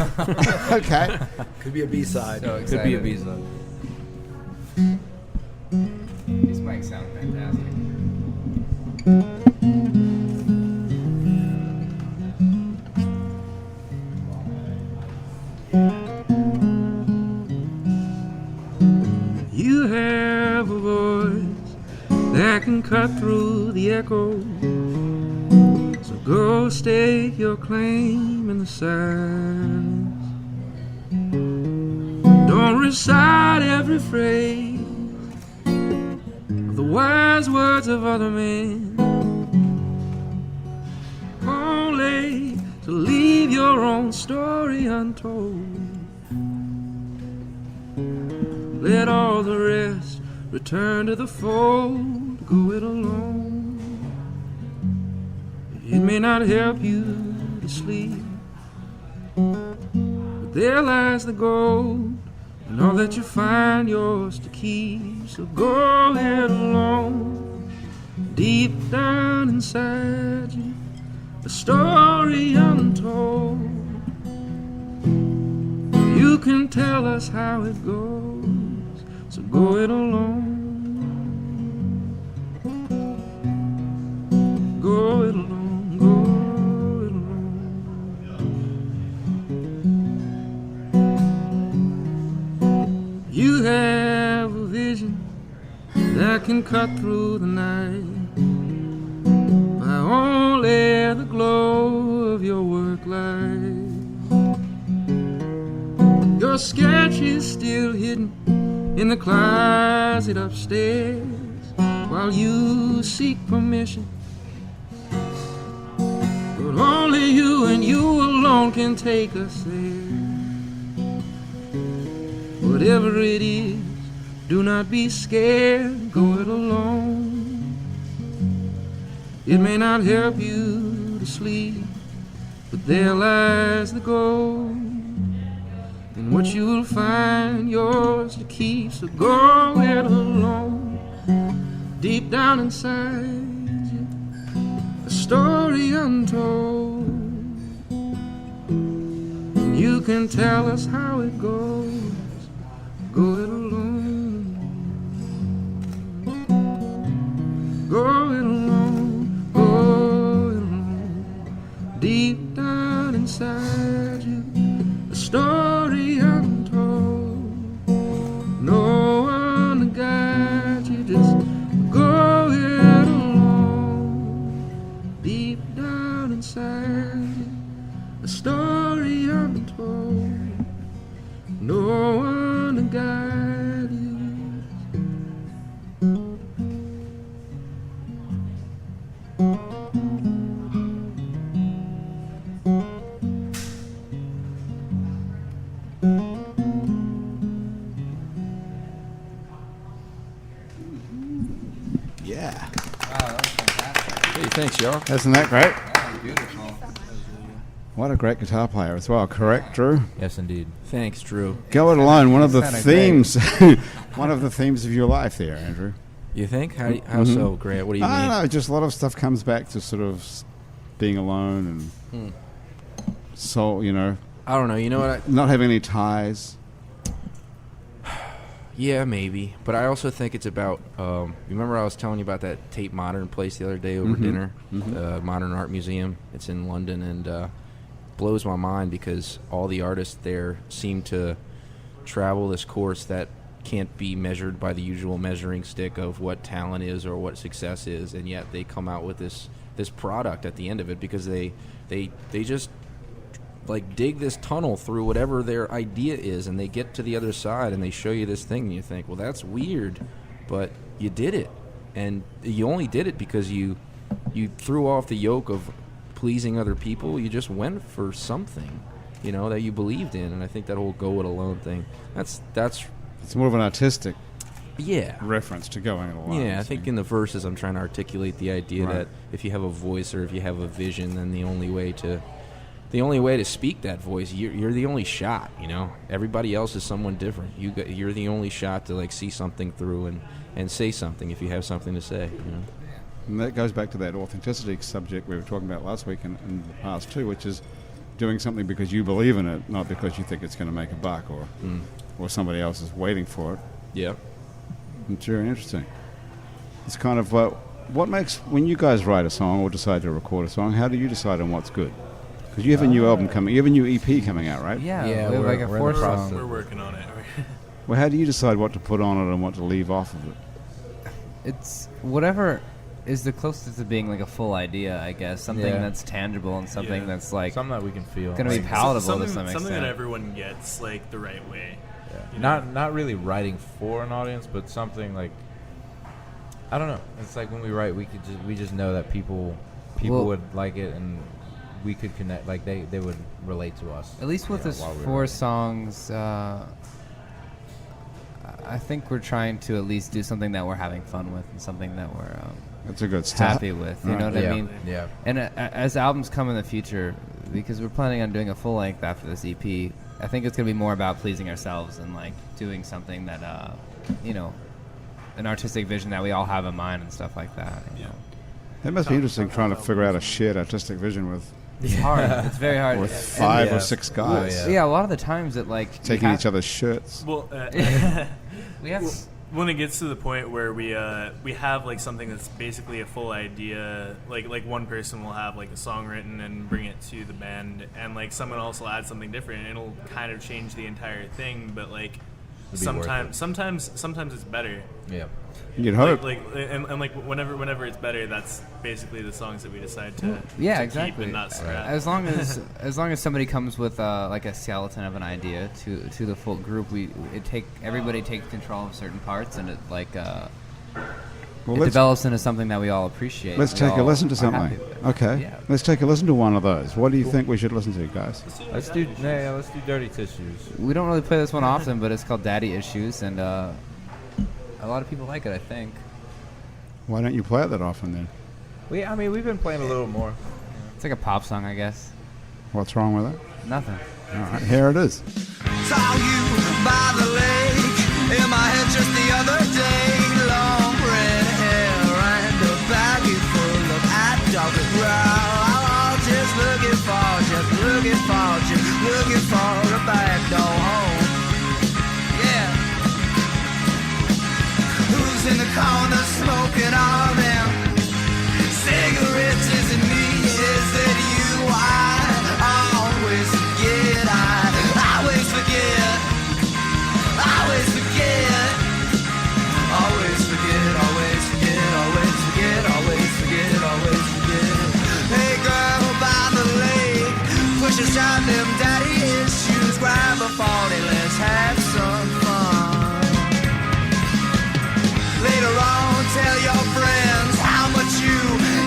Okay. Could be a B-side. So Could be a excited. visa. These mics sound fantastic. You have a voice that can cut through the echo. So go stake your claim in the sands. Don't recite every phrase of the wise words of other men, only to leave your own story untold. Let all the rest return to the fold, go it alone. It may not help you to sleep, but there lies the gold, and all that you find yours to keep. So go it alone, deep down inside you, a story untold. You can tell us how it goes, so go it alone. Go it alone, go it alone. You have a vision that can cut through the night by only the glow of your work light. Your sketch is still hidden in the closet upstairs while you seek permission. But only you and you alone can take us there. Whatever it is, do not be scared, go it alone. It may not help you to sleep, but there lies the gold, and what you'll find yours to keep. So go it alone, deep down inside you, a story untold. And you can tell us how it goes, go it alone. Go it alone, go it alone, deep down inside you, a story untold. No one to guide you, just go it alone. Deep down inside you, a story untold. No one to guide you. Yeah. Wow, that was fantastic. Hey, thanks, y'all. Isn't that great? That was beautiful. What a great guitar player as well. Correct, Drew? Yes, indeed. Thanks, Drew. Go it alone. One of the Sounded themes, one of the themes of your life there, Andrew. You think? How so, Grant? What do you I mean? don't know. Just a lot of stuff comes back to sort of being alone and so, you know, I don't know. You know what? not having any ties. Yeah, maybe. But I also think it's about, you remember I was telling you about that Tate Modern place the other day over dinner? The Modern Art Museum. It's in London, and blows my mind because all the artists there seem to travel this course that can't be measured by the usual measuring stick of what talent is or what success is, and yet they come out with this product at the end of it because they just like dig this tunnel through whatever their idea is, and they get to the other side and they show you this thing and you think, well, that's weird, but you did it, and you only did it because you threw off the yoke of pleasing other people. You just went for something, you know, that you believed in. And I think that whole go it alone thing, that's It's more of an artistic yeah reference to going it alone. yeah I think in the verses I'm trying to articulate the idea Right. that if you have a voice or if you have a vision, then the only way to speak that voice, you're the only shot, you know. Everybody else is someone different. You're the only shot to like see something through and say something if you have something to say, you know. And that goes back to that authenticity subject we were talking about last week and in the past too, which is doing something because you believe in it, not because you think it's going to make a buck or somebody else is waiting for it. Yeah. It's very interesting. It's kind of what makes, when you guys write a song or decide to record a song, how do you decide on what's good? Because you have a new album coming, you have a new EP coming out, right? Yeah, Yeah, we have like a we're in the 4-song. process. We're working on it. Well, how do you decide what to put on it and what to leave off of it? It's whatever is the closest to being like a full idea, I guess. Something that's tangible and something that's like something that we can feel. Going to be palatable to some extent. Something that everyone gets like the right way. Yeah. Not really writing for an audience, but something like, I don't know. It's like when we write, we just know that people would like it, and we could connect. Like they would relate to us. At least with this 4 songs, I think we're trying to at least do something that we're having fun with and something that we're that's a good start. Happy with. You know what I mean? Yeah. And as albums come in the future, because we're planning on doing a full length after this EP, I think it's going to be more about pleasing ourselves and like doing something that an artistic vision that we all have in mind and stuff like that. You know? It must be interesting trying to figure out a shared artistic vision with. It's hard. It's very hard. With 5 or 6 guys. Yeah, a lot of the times it like taking each other's shirts. Well, we have. When it gets to the point where we have like something that's basically a full idea, like one person will have like a song written and bring it to the band, and like someone else will add something different, and it'll kind of change the entire thing. But like sometimes it's better. Yeah. You'd hope. And like whenever it's better, that's basically the songs that we decide to exactly. keep and not scrap. As long as somebody comes with like a skeleton of an idea to the full group, everybody takes control of certain parts, and it like it develops into something that we all appreciate. Let's take a listen to something. Okay. Yeah. Let's take a listen to one of those. What do you think we should listen to, guys? Let's do Dirty Tissues. We don't really play this one often, but it's called Daddy Issues, and a lot of people like it, I think. Why don't you play it that often then? We've been playing a little more. It's like a pop song, I guess. What's wrong with it? Nothing. All right, here it is. Saw you by the lake in my head just the other day. Long red hair and a baggie full of hot dog and growl. Just looking for a back door home. Yeah. Who's in the corner smoking on them cigarettes? Is it me? Is it you? I always forget. Always forget. Always forget. Always forget. Always forget. Always forget. Always forget. Always forget. Hey girl by the lake, push aside them daddy issues. Grab a 40, let's have some fun. Later on, tell your friends how much you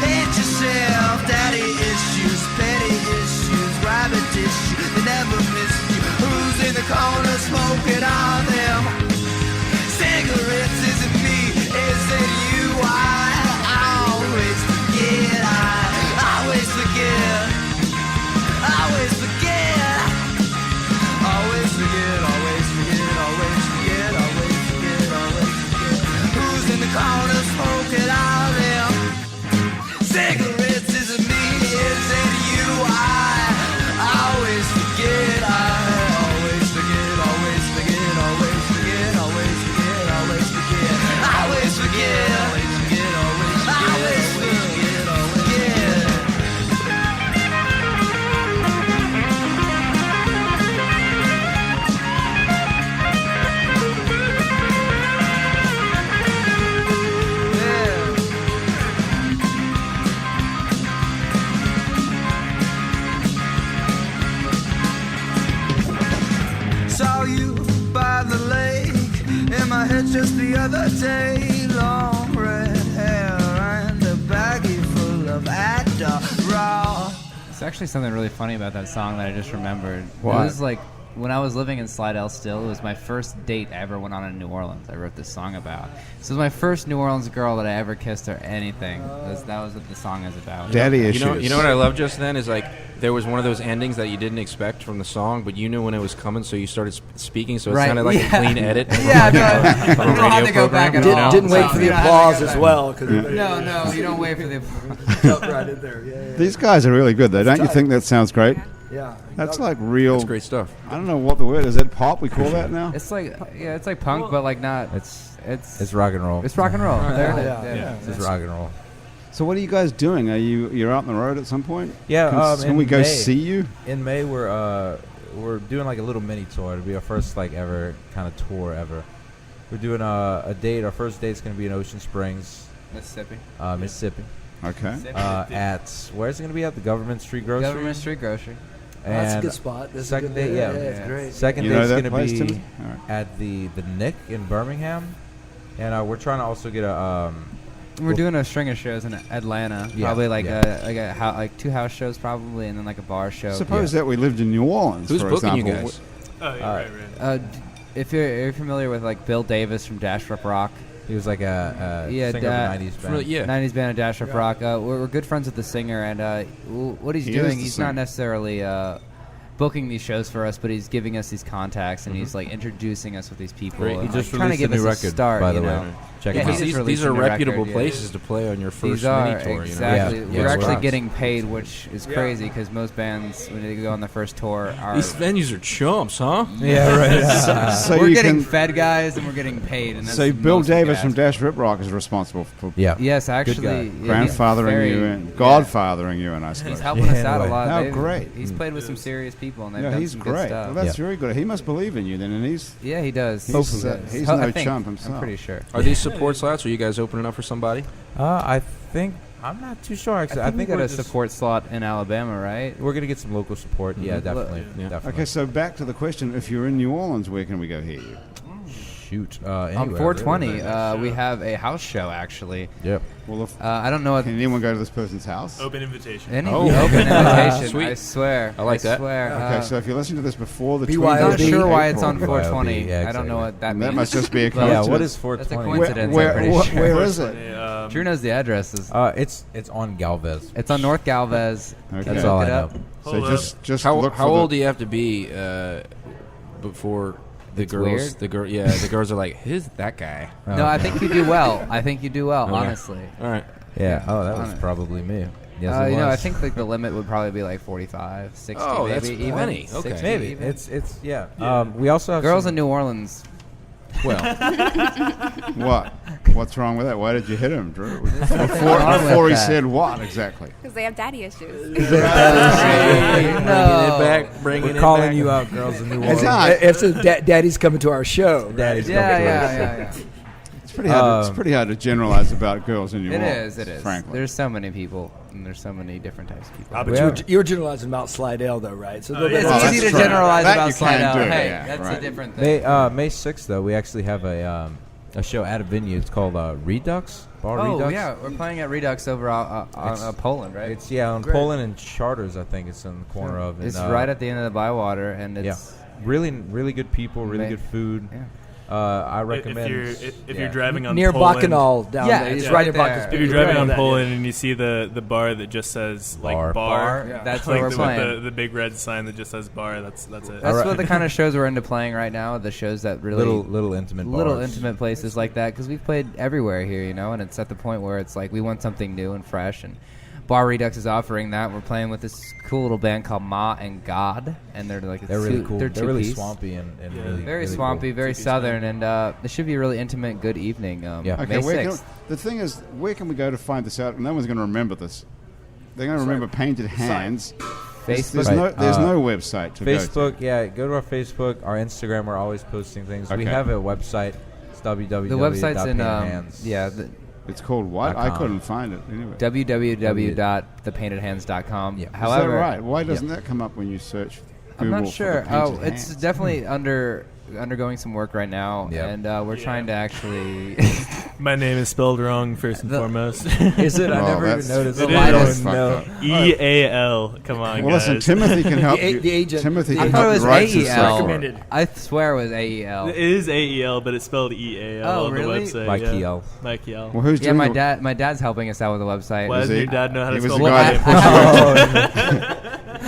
hate yourself. Daddy issues, petty issues, rabbit issues, they never miss you. Who's in the corner smoking on them cigarettes? Is it me? Is it you? I always forget. I always forget. Always forget. Always forget. Always forget. Always forget. Always forget. Always forget. Who's in the corner smoking on them cigarettes? Is it me? Is it you? I always forget. I always forget. Always forget. Always forget. Always forget. Always forget. Always forget. Always forget. Always forget. Always forget. Always forget. Saw you by the lake in my head just the other day. Long red hair and a baggie full of Adderall. It's actually something really funny about that song that I just remembered. What? It was like when I was living in Slidell still, it was my first date I ever went on in New Orleans. I wrote this song about. So it was my first New Orleans girl that I ever kissed or anything. That was what the song is about. Daddy issues. You know what I love just then is like there was one of those endings that you didn't expect from the song, but you knew when it was coming, so you started speaking. So it Right, sounded like yeah. a clean edit. Yeah, no, from a you don't have radio to go back program. at all. Didn't wait for the You don't have to applause go as back. well. Cause No, you don't wait for the Jump right in there. Yeah. These guys are really good, though. Don't you think that sounds great? Yeah. That's like real. That's great stuff. I don't know what the word is. That pop? We call that now? It's like it's like punk, but like not. It's rock and roll. It's rock and roll. There it is. Yeah. It's rock and roll. So what are you guys doing? You're out on the road at some point? Yeah. Can in we go May- see you? In May, we're doing like a little mini tour. It'll be our first like ever kind of tour ever. We're doing a date. Our first date's gonna be in Ocean Springs, Mississippi. Mississippi. Okay. At where's it going to be at? The Government Street Grocery. Government Street Grocery. And That's a good spot. That's second a good day, yeah, it's great. Second You day know is that going to place, be Timothy? All right. at the Nick in Birmingham, and we're trying to also get a. We're doing a string of shows in Atlanta. Yeah, Probably like yeah. like 2 house shows probably, and then like a bar show. Suppose that we lived in New Orleans, Who's for booking example. you guys? Oh, yeah, right. If you're familiar with like Bill Davis from Dash Rip Rock. He was like a Yeah, singer of the 90s band. Yeah. 90s band of Dash Rip Rock. We're good friends with the singer, and what he's He is doing, the he's singer. not necessarily booking these shows for us, but he's giving us these contacts, and he's like introducing us with these people. Great. He and, just like, trying to released give a new us record, start, by the you way. know? Check Yeah, it he's out. just These releasing are the reputable record, yeah. places to play on your first These are mini tour. exactly. Yeah, We're yeah, actually wow. getting paid, which is crazy because most bands when they go on their first tour are. These venues are chumps, huh? Yeah, right. So we're you getting can, fed, guys, and we're getting paid. And that's so Bill most we Davis get from asked. Dash Rip Rock is responsible for Yeah. Yes, guy. actually, yeah, he's grandfathering very- you and yeah. godfathering you, and I He's suppose. helping Yeah, us in a out a way. lot. How They've- great. He's played with some serious people, and they've Yeah, done he's some great. good stuff. Well, that's Yeah. very good. He must believe in you then, and he's Yeah, he does. He's, he's I no think. chump I'm himself. pretty sure. Are these support slots? Are you guys opening up for somebody? I think I'm not too sure. Actually, I think we got we're a just- support slot in Alabama, right? We're gonna get some local support. Yeah, definitely. Yeah. Definitely. Okay, so back to the question: if you're in New Orleans, where can we go hear you? Shoot. On Anywhere, 420, really. we have a house show actually. Yep. Well, if, I don't know what. can anyone go to this person's house? Open invitation. Any Oh. open invitation. Sweet. I swear. I like that. Swear. Okay, so if you're listening to this before the BYOB. I'm not 20th sure of why it's on April, 420. Yeah, I don't know what that and means. that must just be a Yeah. coincidence. What is That's a 420? coincidence. I'm pretty sure. where is it? Drew knows the addresses. It's on Galvez. It's on North Galvez. Okay. That's Look all I it know. up. So Hold just How look how for old the, do you have to be before the It's girls? weird? The girls are like, who's that guy? No, I think you do well. I think you do well, Okay. honestly. All right. Yeah. Oh, that was On it. probably me. Yes, it You know, I was. think like the limit would probably be like 45, 60, Oh, maybe that's even. plenty. 60 Okay. maybe even. it's yeah. We also have Girls some, in New Orleans. Well, what? What's wrong with that? Why did you hit him, Drew? wrong with Before he that. said what exactly? Because they have daddy issues. bringing it back. Bringing We're it calling back. you out, girls in New It's Orleans. not. If so, Daddy's coming to our show. Daddy's Yeah, coming to yeah, us. yeah. It's pretty hard. It's pretty hard to generalize about girls in New It Orleans. is, it is. Frankly, There's so many people, and there's so many different types of people. But We you're generalizing about Slidell, though, right? So yeah. It's Well, easy that's to true. generalize That about you can Slidell. do, Hey, yeah, that's right. a different thing. May 6th though, we actually have a show at a venue. It's called Redux Bar Oh, Redux. yeah, we're playing at Redux over on Poland, right? It's on Great. Poland and Charters. I think it's in the corner of. It's and, right at the end of the Bywater, and it's really good people, really Ma- good food. Yeah. I If recommend. you're driving on Near Poland, Bacchanal down Yeah, there. it's It's right right near there. Bacchanal. If you're driving on That, Poland and you see the bar that just says like Bar. bar, Yeah. That's like what we're with playing. the big red sign that just says bar. That's it. That's what the kind of shows we're into playing right now. The shows that really little intimate little bars. intimate places like that, because we've played everywhere here, you know, and it's at the point where it's like we want something new and fresh, and Bar Redux is offering that. We're playing with this cool little band called Ma and God, and they're like They're really cool. They're really two-piece. swampy and Yeah. really Very really swampy, cool. very Two-piece southern, and it should be a really intimate, good evening. Yeah. Okay, May where can, 6th. the thing is, where can we go to find this out? No one's going to remember this. They're going to remember Painted Hands. Facebook. There's Right. no website to go to. Facebook, yeah, go to our Facebook, our Instagram. We're always posting things. We Okay. have a website. It's www. The website's in Hands. It's called what? I .com. couldn't find it anyway. www.thepaintedhands.com. Yeah. Is However, that right? Why doesn't that come up when you search I'm Google not sure. for the Oh, Painted it's Hands? definitely undergoing some work right now, Yeah. and we're trying to actually. My name is spelled wrong first and foremost. Is it? I Oh, never that's- even noticed. it I is. don't know. EAL. Come on, Well, guys. listen, Timothy can help The you. agent- Timothy I can thought help it was you write some AEL. stuff. Recommended. I swear it was AEL. It is AEL, but it's spelled EAL Oh, on really? the website. Mike yeah. Kiel. Mike Kiel. Well, who's Yeah, doing my dad's helping us out with the website. Why Is doesn't he- your dad know how to he was spell the my guy name?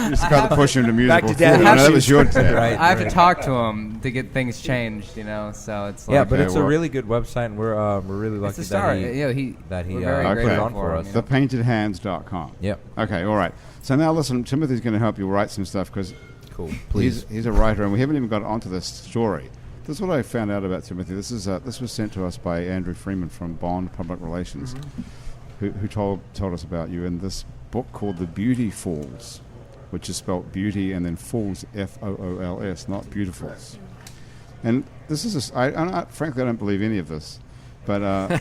He's the guy that pushed him to musical to theater. Daddy No, that was issues. your dad. Right. I have to talk to him to get things changed, you know. So it's like Yeah, but Okay, it's well- a really good website, and we're really lucky it's a start. that he. We're very Okay. grateful on for for him, us. you know. Thepaintedhands.com. Yep. Okay, all right. So now listen, Timothy's going to help you write some stuff because Cool. Please. he's a writer, and we haven't even got onto this story. This is what I found out about Timothy. This was sent to us by Andrew Freeman from Bond Public Relations, who told us about you in this book called The Beauty Falls, which is spelled beauty and then falls, Fools, not beautifuls. And this is frankly, I don't believe any of this, But You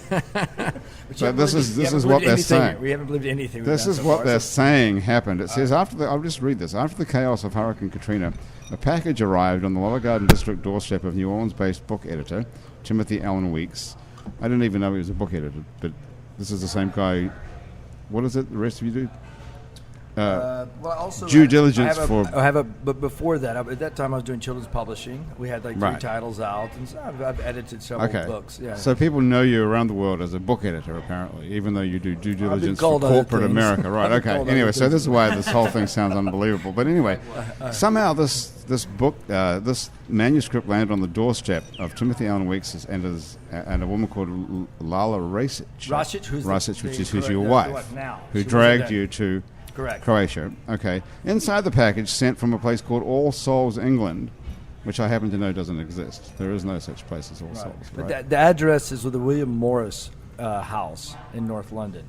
this haven't is believed what they're anything. saying. We haven't believed anything. we've This done is so what far, they're so- saying happened. It says I'll just read this. After the chaos of Hurricane Katrina, a package arrived on the Lower Garden District doorstep of New Orleans-based book editor Timothy Allen Weeks. I didn't even know he was a book editor, but this is the same guy. What is it? The rest of you do? Well, also Due diligence but before that, at that time I was doing children's publishing. We had like 3 Right. titles out, and so I've edited several Okay. books. Yeah. So people know you around the world as a book editor, apparently, even though you do due diligence for called other corporate things. America. Right, I've been okay. called Anyway, other so things. this is why this whole thing sounds unbelievable. But anyway, somehow this book, this manuscript landed on the doorstep of Timothy Allen Weeks and a woman called Lala Rasic. Rasic, which is who's correct, your the wife, wife now. who She was dragged then. you to Correct. Croatia. Okay. Inside the package, sent from a place called All Souls, England, which I happen to know doesn't exist. There is no such place as All Souls. But Right? the address is with the William Morris House in North London.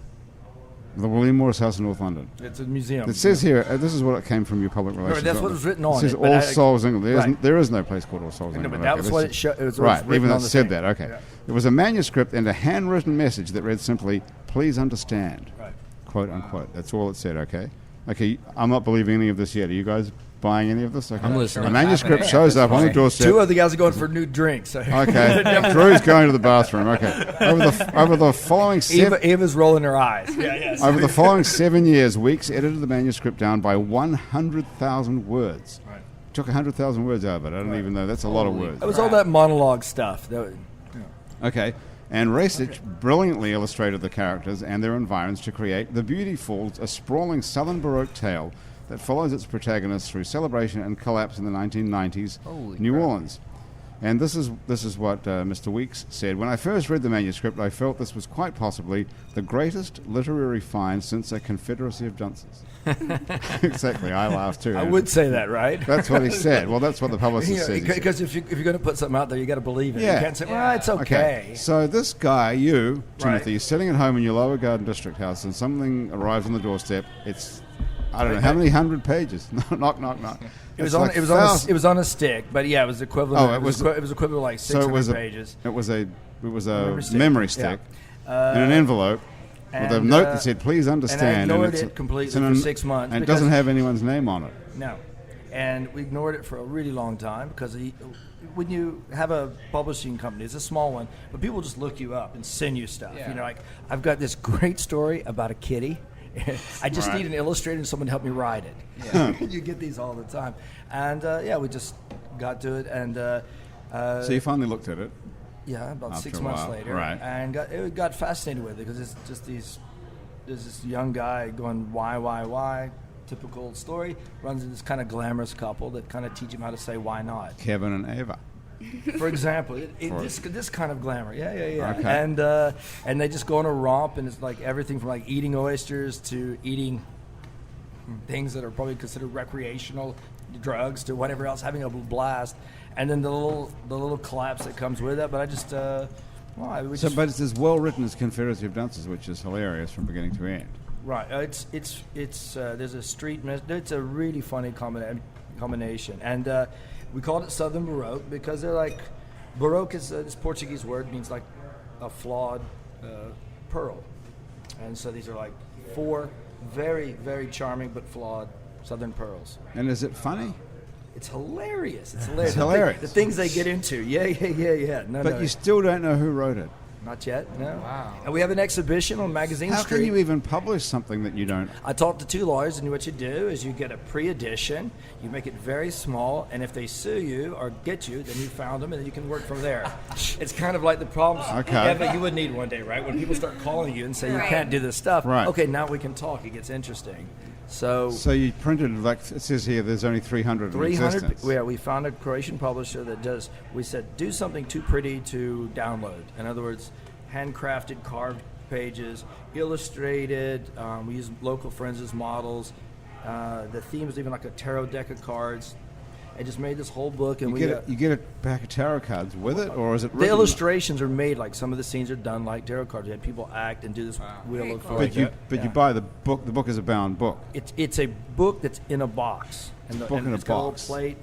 The William Morris House in North London. It's a museum. It says here, this is what it came from your public relations. that's what was written on It says it, but All I- Souls England. Right. There is no place called All Souls No, England. but that Okay, was what this it is- it was right, written even though on it the said thing. that. Okay. Yeah. It was a manuscript and a handwritten message that read simply, "Please understand," Right. quote unquote. That's all it said. Okay. Okay. I'm not believing any of this yet. Are you guys buying any of this? Okay. I'm listening. The manuscript shows up on the doorstep. 2 other guys are going for new drinks. Okay. Drew's going to the bathroom. Okay. Over the following Eva's rolling her eyes. Over the following 7 years, Weeks edited the manuscript down by 100,000 words. Right. Took 100,000 words out of it. I don't even know. That's a lot of words. It was all that monologue stuff. Okay. And Rasic brilliantly illustrated the characters and their environs to create The Beauty Falls, a sprawling Southern Baroque tale that follows its protagonist through celebration and collapse in the 1990s New Orleans. And this is what Mr. Weeks said. When I first read the manuscript, I felt this was quite possibly the greatest literary find since a Confederacy of Dunces. Exactly. I laughed too. I would say that, right? That's what he said. Well, that's what the publicist said. He said. Because if you're going to put something out there, you got to believe it. Yeah. You can't say, well, it's okay. So this guy, you, Timothy, Right. you're sitting at home in your Lower Garden District house, and something arrives on the doorstep. It's, I don't know how many hundred pages. knock, knock, knock. It was It's on. like it was thousands. on. It was on a stick, but yeah, it was equivalent. Oh, it was equivalent to like 600 So it was pages. It was a Memory stick. memory stick in an envelope with a and, note that said, "Please and I understand." ignored it's it completely it's in for an- 6 months and it because- doesn't have anyone's name on it. No, and we ignored it for a really long time because when you have a publishing company, it's a small one, but people just look you up and send you stuff. Yeah. You know, like I've got this great story about a kitty. I just Right. need an illustrator and someone to help me write it. Yeah. You get these all the time, and yeah, we just got to it, and So you finally looked at it. yeah, about After 6 a months while, later, right. and got fascinated with it because it's just there's this young guy going why, typical story, runs into this kind of glamorous couple that kind of teach him how to say why not. Kevin and Ava. For example, this kind of glamour, yeah. Okay. And they just go on a romp, and it's like everything from like eating oysters to eating things that are probably considered recreational drugs to whatever else, having a blast, and then the little collapse that comes with it. But I just, But it's as well written as Confederacy of Dunces, which is hilarious from beginning to end. right. It's there's a street. It's a really funny combination, and we called it Southern Baroque because they're like Baroque is this Portuguese word, means like a flawed pearl, and so these are like 4 very, very charming but flawed Southern pearls. And is it funny? It's hilarious. It's hilarious. It's hilarious. The things they get into. Yeah. No, But you still don't know who wrote it. not yet. No. Wow. And we have an exhibition on Magazine How Street. can you even publish something that you don't? I talked to 2 lawyers, and what you do is you get a pre-edition, you make it very small, and if they sue you or get you, then you found them, and then you can work from there. It's kind of like the problems Okay. Eva, you would need one day, right? When people start calling you and say you Right. can't do this stuff. Right. Okay, now we can talk. It gets interesting. So So you printed, like it says here, there's only 300 in 300. existence. Yeah, we found a Croatian publisher that does. We said do something too pretty to download. In other words, handcrafted, carved pages, illustrated. We use local friends as models. The theme is even like a tarot deck of cards. I just made this whole book, and You get a pack of tarot cards with it, or is it the written? illustrations are made like some of the scenes are done like tarot cards. You had people act and do this wheel Very of cool. But you Yeah. buy the book. The book is a bound book. It's a book that's in a box. And Book in a it's got a box. little plate,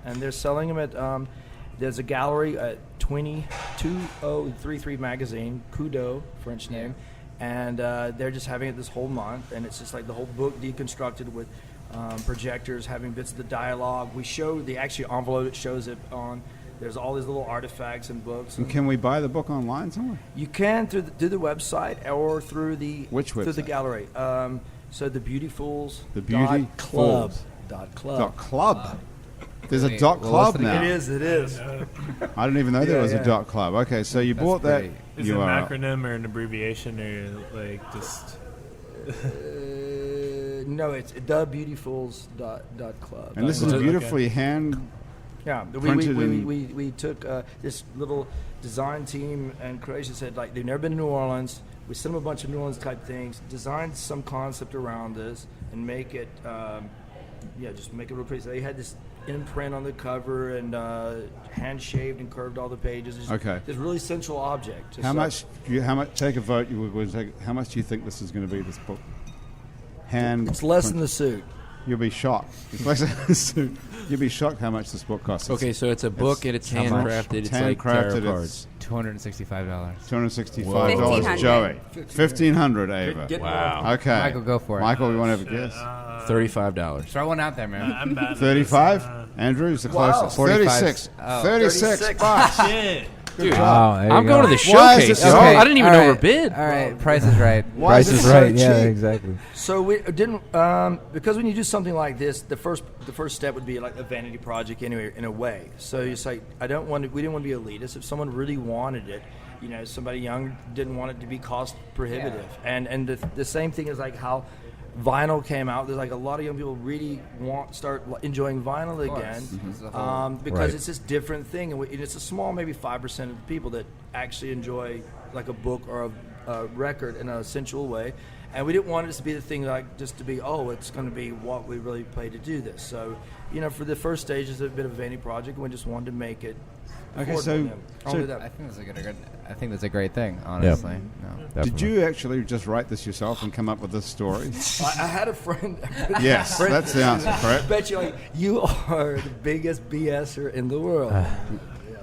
and they're selling them at. There's a gallery at 2033 magazine, Kudo, French name, and they're just having it this whole month, and it's just like the whole book deconstructed with projectors, having bits of the dialogue. We show the actual envelope it shows it on. There's all these little artifacts and books. And can we buy the book online somewhere? You can through the website or through the Which through the website? gallery. So the Beautifools. The Beauty Club. Fools. Club. .club. There's a Wait, .club what's the now. It is. I didn't even know there was Yeah. a .club. Okay, so you That's bought that great. Is it an URL. acronym or an abbreviation or like just? No, it's thebeautifuls.club. And this is Okay. beautifully hand. Yeah, printed in- we took this little design team and Croatia said like they've never been to New Orleans. We sent them a bunch of New Orleans type things, designed some concept around this, and make it, just make it real pretty. So they had this imprint on the cover and hand shaved and curved all the pages. Just, Okay. This really central object. Just How like- much? How much? Take a vote. You would take. How much do you think this is going to be? This book. Hand. It's less than the suit. You'll be shocked. It's less than the suit. You'll be shocked how much this book costs. Okay, so it's a book and it's how much? handcrafted. It's like tarot cards. $265. $265. $1,500. Joey. 1,500, Ava. Get Wow. Okay. Michael, go for it. Michael, you want to have a guess? $35. Throw one out there, man. I'm bad. at 35? this. Andrew's the Wow. closest. 45. 36. Oh. 36 bucks. Shit. Dude, Wow, there you I'm go. going to the Why is showcase. this- yo. Okay, I didn't even all right, overbid. All right, Price is Right. Why Price is is it so right. Yeah, cheap? exactly. So we didn't because when you do something like this, the first step would be like a vanity project anyway, in a way. So it's like we didn't want to be elitist. If someone really wanted it, somebody young didn't want it to be cost prohibitive, and the same thing is like how vinyl came out. There's like a lot of young people really start enjoying vinyl again It's the whole- because Right. it's this different thing, and it's a small, maybe 5% of the people that actually enjoy like a book or a record in a sensual way. And we didn't want it to be the thing like just to be, it's going to be what we really pay to do this. So, for the first stage, it's a bit of a vanity project, and we just wanted to make it. Okay, affordable so- to them. Only so- that. I think that's a great thing, honestly. No. Did Definitely. you actually just write this yourself and come up with this story? I had a friend. Yes, that's the answer, correct? Bet you are the biggest BSer in the world.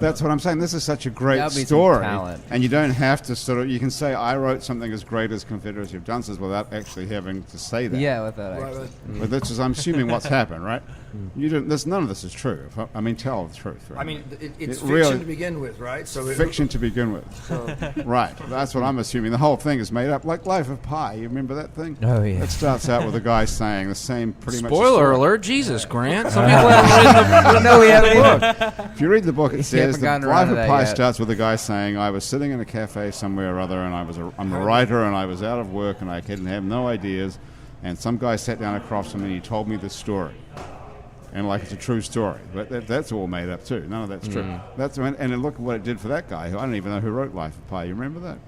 That's what I'm saying. This is such a great That'd be some story, talent. and you don't have to you can say I wrote something as great as Confederacy of Dunces without actually having to say that. Yeah, with that Right, actually. right. But this is, I'm assuming, what's happened, right? You don't. None of this is true. Tell the truth. Right? I mean, it's It fiction really- to begin with, right? So fiction to begin with. Right. That's what I'm assuming. The whole thing is made up, like Life of Pi. You remember that thing? Oh, yeah. It starts out with a guy saying the same, pretty much. Spoiler story. alert, Jesus, Grant. Some people haven't read the No, we haven't. If you read the book, it says haven't the gotten around Life to of that Pi yet. starts with a guy saying, "I was sitting in a cafe somewhere or other, and I'm a writer, and I was out of work, and I didn't have no ideas, and some guy sat down across from me, and he told me this story." And like it's a true story, but that's all made up too. None of that's true. That's and then look at what it did for that guy. Who I don't even know who wrote Life of Pi. You remember that?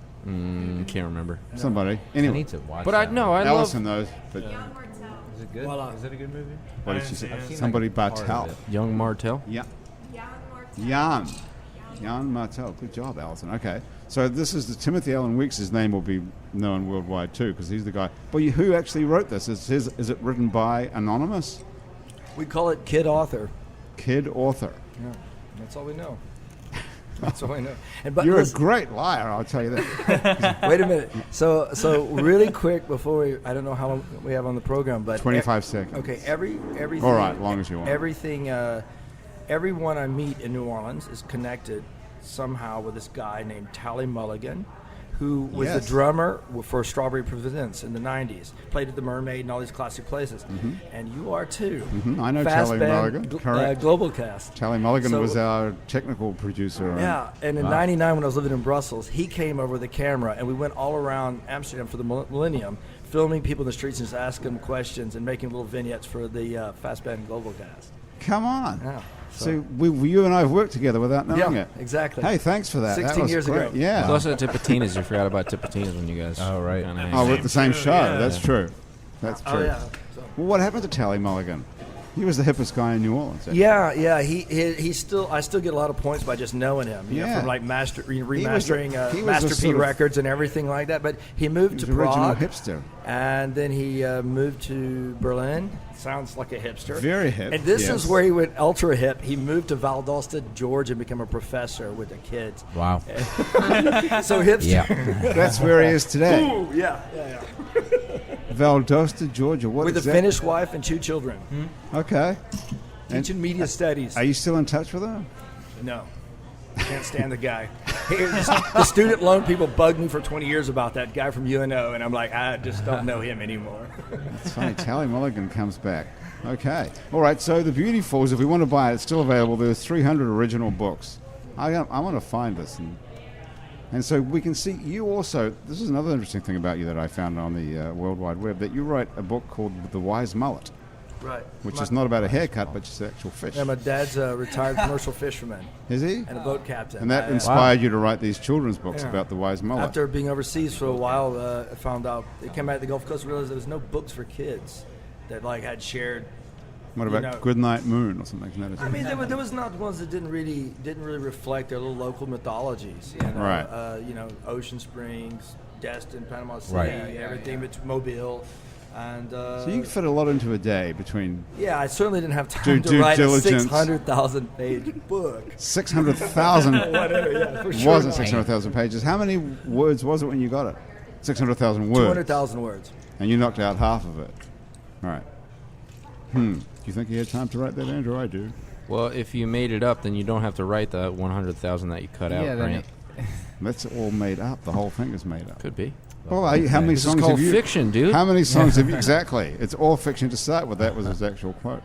Can't remember. Somebody. I Anyway, need to watch But that. I Allison knows. But Is it good? Is it a good movie? what did I she didn't say? see it. I've seen, Somebody part of Bartel. it. Young Martell. Yeah. Jan Martel. Good job, Allison. Okay. So this is the Timothy Allen Weeks' name will be known worldwide too, because he's the guy. But who actually wrote this? Is it written by anonymous we call it kid author. kid author? Yeah, that's all we know. That's all I know. But You're listen, a great liar, I'll tell you that. wait a minute. So really quick before I don't know how long we have on the program, but 25 seconds. Okay, everything. All right, long as you want. Everything. Everyone I meet in New Orleans is connected somehow with this guy named Tally Mulligan, who was Yes. the drummer for Strawberry Presents in the '90s. Played at the Mermaid and all these classic places. And you are too. I know Fast Tally Band Mulligan, correct. Global Cast. Tally Mulligan So- was our technical producer. Yeah, and in Wow. '99 when I was living in Brussels, he came over with a camera, and we went all around Amsterdam for the Millennium, filming people in the streets and just asking them questions and making little vignettes for the Fast Band Global Cast. Come on. Yeah. So you and I have worked together without knowing Yeah, it. exactly. Hey, thanks for that. 16 that was years great. ago. Yeah. There's also Tipitinas. You forgot about Tipitinas when you guys. Oh, right. kinda hang Oh, out. we're at the same True, show. yeah. That's true. That's true. Oh yeah. So, Well, what happened to Tally Mulligan? He was the hippest guy in New Orleans. Actually. Yeah. He's still. I still get a lot of points by just knowing him. You know, Yeah. from like remastering he was Master a P sort of- records and everything like that. But he moved to He was original Prague, hipster. and then he moved to Berlin. Sounds like a hipster. Very hip, And this yes. is where he went ultra hip. He moved to Valdosta, Georgia, and became a professor with the kids. Wow. So hipster. Yeah. That's where he is today. Ooh, yeah. Valdosta, Georgia. What With a is that? Finnish wife and 2 children. Okay. Teaching media studies. Are you still in touch with him? No. Can't stand the guy. The student loan people bugged me for 20 years about that guy from UNO, and I'm like, I just don't know him anymore. It's funny. Tally Mulligan comes back. Okay. All right. So the Beauty Falls, if we want to buy it, it's still available. There's 300 original books. I want to find this. And so we can see you also, this is another interesting thing about you that I found on the World Wide Web, that you wrote a book called The Wise Mullet, Right. which is not about a haircut, but just actual fish. Yeah, my dad's a retired commercial fisherman Is he? and a boat captain. And that I, inspired you to write these children's books Yeah. about the Wise Mullet. After being overseas for a while, I found out, I came back to the Gulf Coast and realized there was no books for kids that like had shared. What you about know- Goodnight Moon or something? Isn't that a- I mean, there was not ones that didn't really reflect their little local mythologies. You know, Right. Ocean Springs, Destin, Panama City, Right. everything. It's Mobile, and So you can fit a lot into a day between yeah, I certainly didn't have time Due to write diligence. a 600,000 page book. 600,000. Whatever, yeah, for sure. Wasn't 600,000 pages. How many words was it when you got it? 600,000 words. 200,000 words. And you knocked out half of it. All right. Do you think you had time to write that, Andrew? I do. Well, if you made it up, then you don't have to write the 100,000 that you cut out. Yeah, then Grant. That's all made up. The whole thing is made up. Could be. Well, how many This is songs called have you? fiction, dude. How many songs have you? Exactly. It's all fiction to start with. That was his actual quote.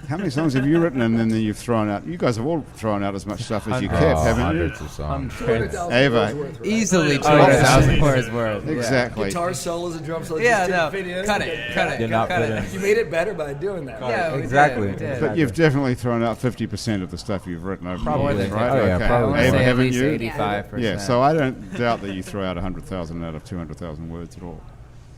How many songs have you written and then you've thrown out? You guys have all thrown out as much stuff as you kept, haven't you? Hundreds of songs. Ava. Easily Oh, 200,000 words worth. Exactly. Guitar solos and drum solos. Yeah, just no, didn't fit in. cut it. Did not cut fit it. in. You made it better by doing that. Yeah, we did, Exactly. we did. But you've definitely thrown out 50% of the stuff you've written over Probably. the years, right? Oh, yeah, okay. I probably. want to Ava, say at haven't least you? 85%. Yeah, so I don't doubt that you throw out 100,000 out of 200,000 words at all.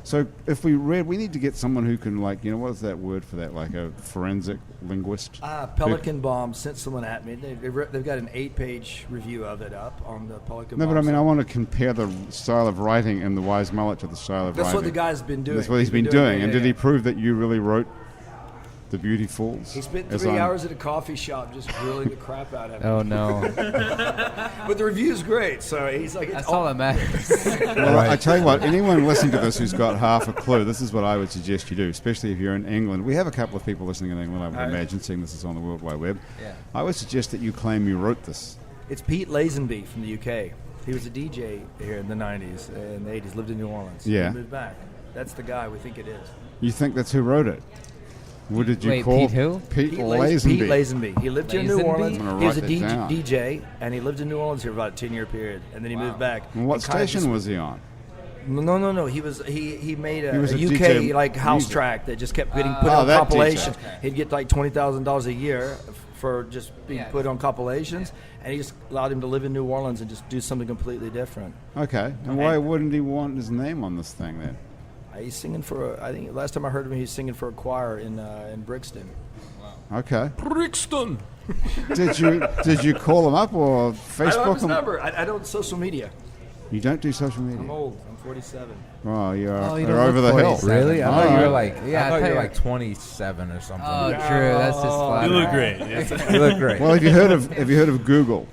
So if we need to get someone who can, like, what is that word for that? Like a forensic linguist? Pelican Bomb sent someone at me. They've got an 8-page review of it up on the Pelican No, Bomb. but I mean, site. I want to compare the style of writing in The Wise Mullet to the style of That's writing. what the guy's been doing. That's what he's been doing. Yeah, And did yeah. he prove that you really wrote The Beauty Falls? He spent as 3 I'm- hours at a coffee shop just grilling the crap out of it. Oh no, But the review's great, so he's like, that's all that matters. Well, I tell you what, anyone listening to this who's got half a clue, this is what I would suggest you do, especially if you're in England. We have a couple of people listening in England, I would imagine, seeing this is on the World Wide Web. Yeah. I would suggest that you claim you wrote this. It's Pete Lazenby from the UK. He was a DJ here in the 90s and the 80s, lived in New Orleans. Yeah. He moved back. That's the guy we think it is. You think that's who wrote it? What did you Wait, call Pete who? Pete Pete Lazenby. Lazenby. He lived here in New Lazenby? Orleans. I'm gonna He was a write that down. DJ, and he lived in New Orleans here for about a 10-year period, and then he moved back. And what And kind of station just- was he on? No. He made He was a UK DJ like house music. track that just kept getting put Oh, on that compilations. DJ. He'd get like $20,000 a year for just being Yeah. put on compilations, and he just allowed him to live in New Orleans and just do something completely different. Okay. And why wouldn't he want his name on this thing then? He's singing for. I think last time I heard him, he was singing for a choir in Brixton. Okay. Brixton. Did you call him up or I don't have Facebook his him? number. I don't social media. You don't do social media? I'm old. I'm 47. Oh, you're you you're don't over look the hill. 47. Really? I Oh, thought you yeah. were like, Yeah, I thought you were you- like 27 or something. Oh, true. That's just flat. You look great. Yes. You look great. Well, have you heard of Google?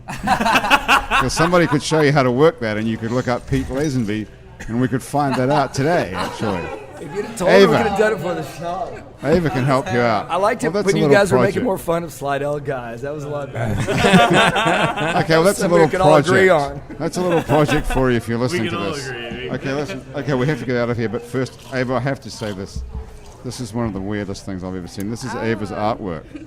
Because somebody could show you how to work that, and you could look up Pete Lazenby, and we could find that out today. Actually, If you'd have told me, we Ava. could have done it for the show. Ava can help you out. I liked it Well, that's when a you little guys were making project. more fun of Slidell guys. That was a lot better. Okay, well, that's a Something little we could all agree project. on. That's a little project for you if you're We listening can to all this. agree. Okay, listen. Okay, we have to get out of here, but first, Ava, I have to say this. This is one of the weirdest things I've ever seen. This is Ava's artwork.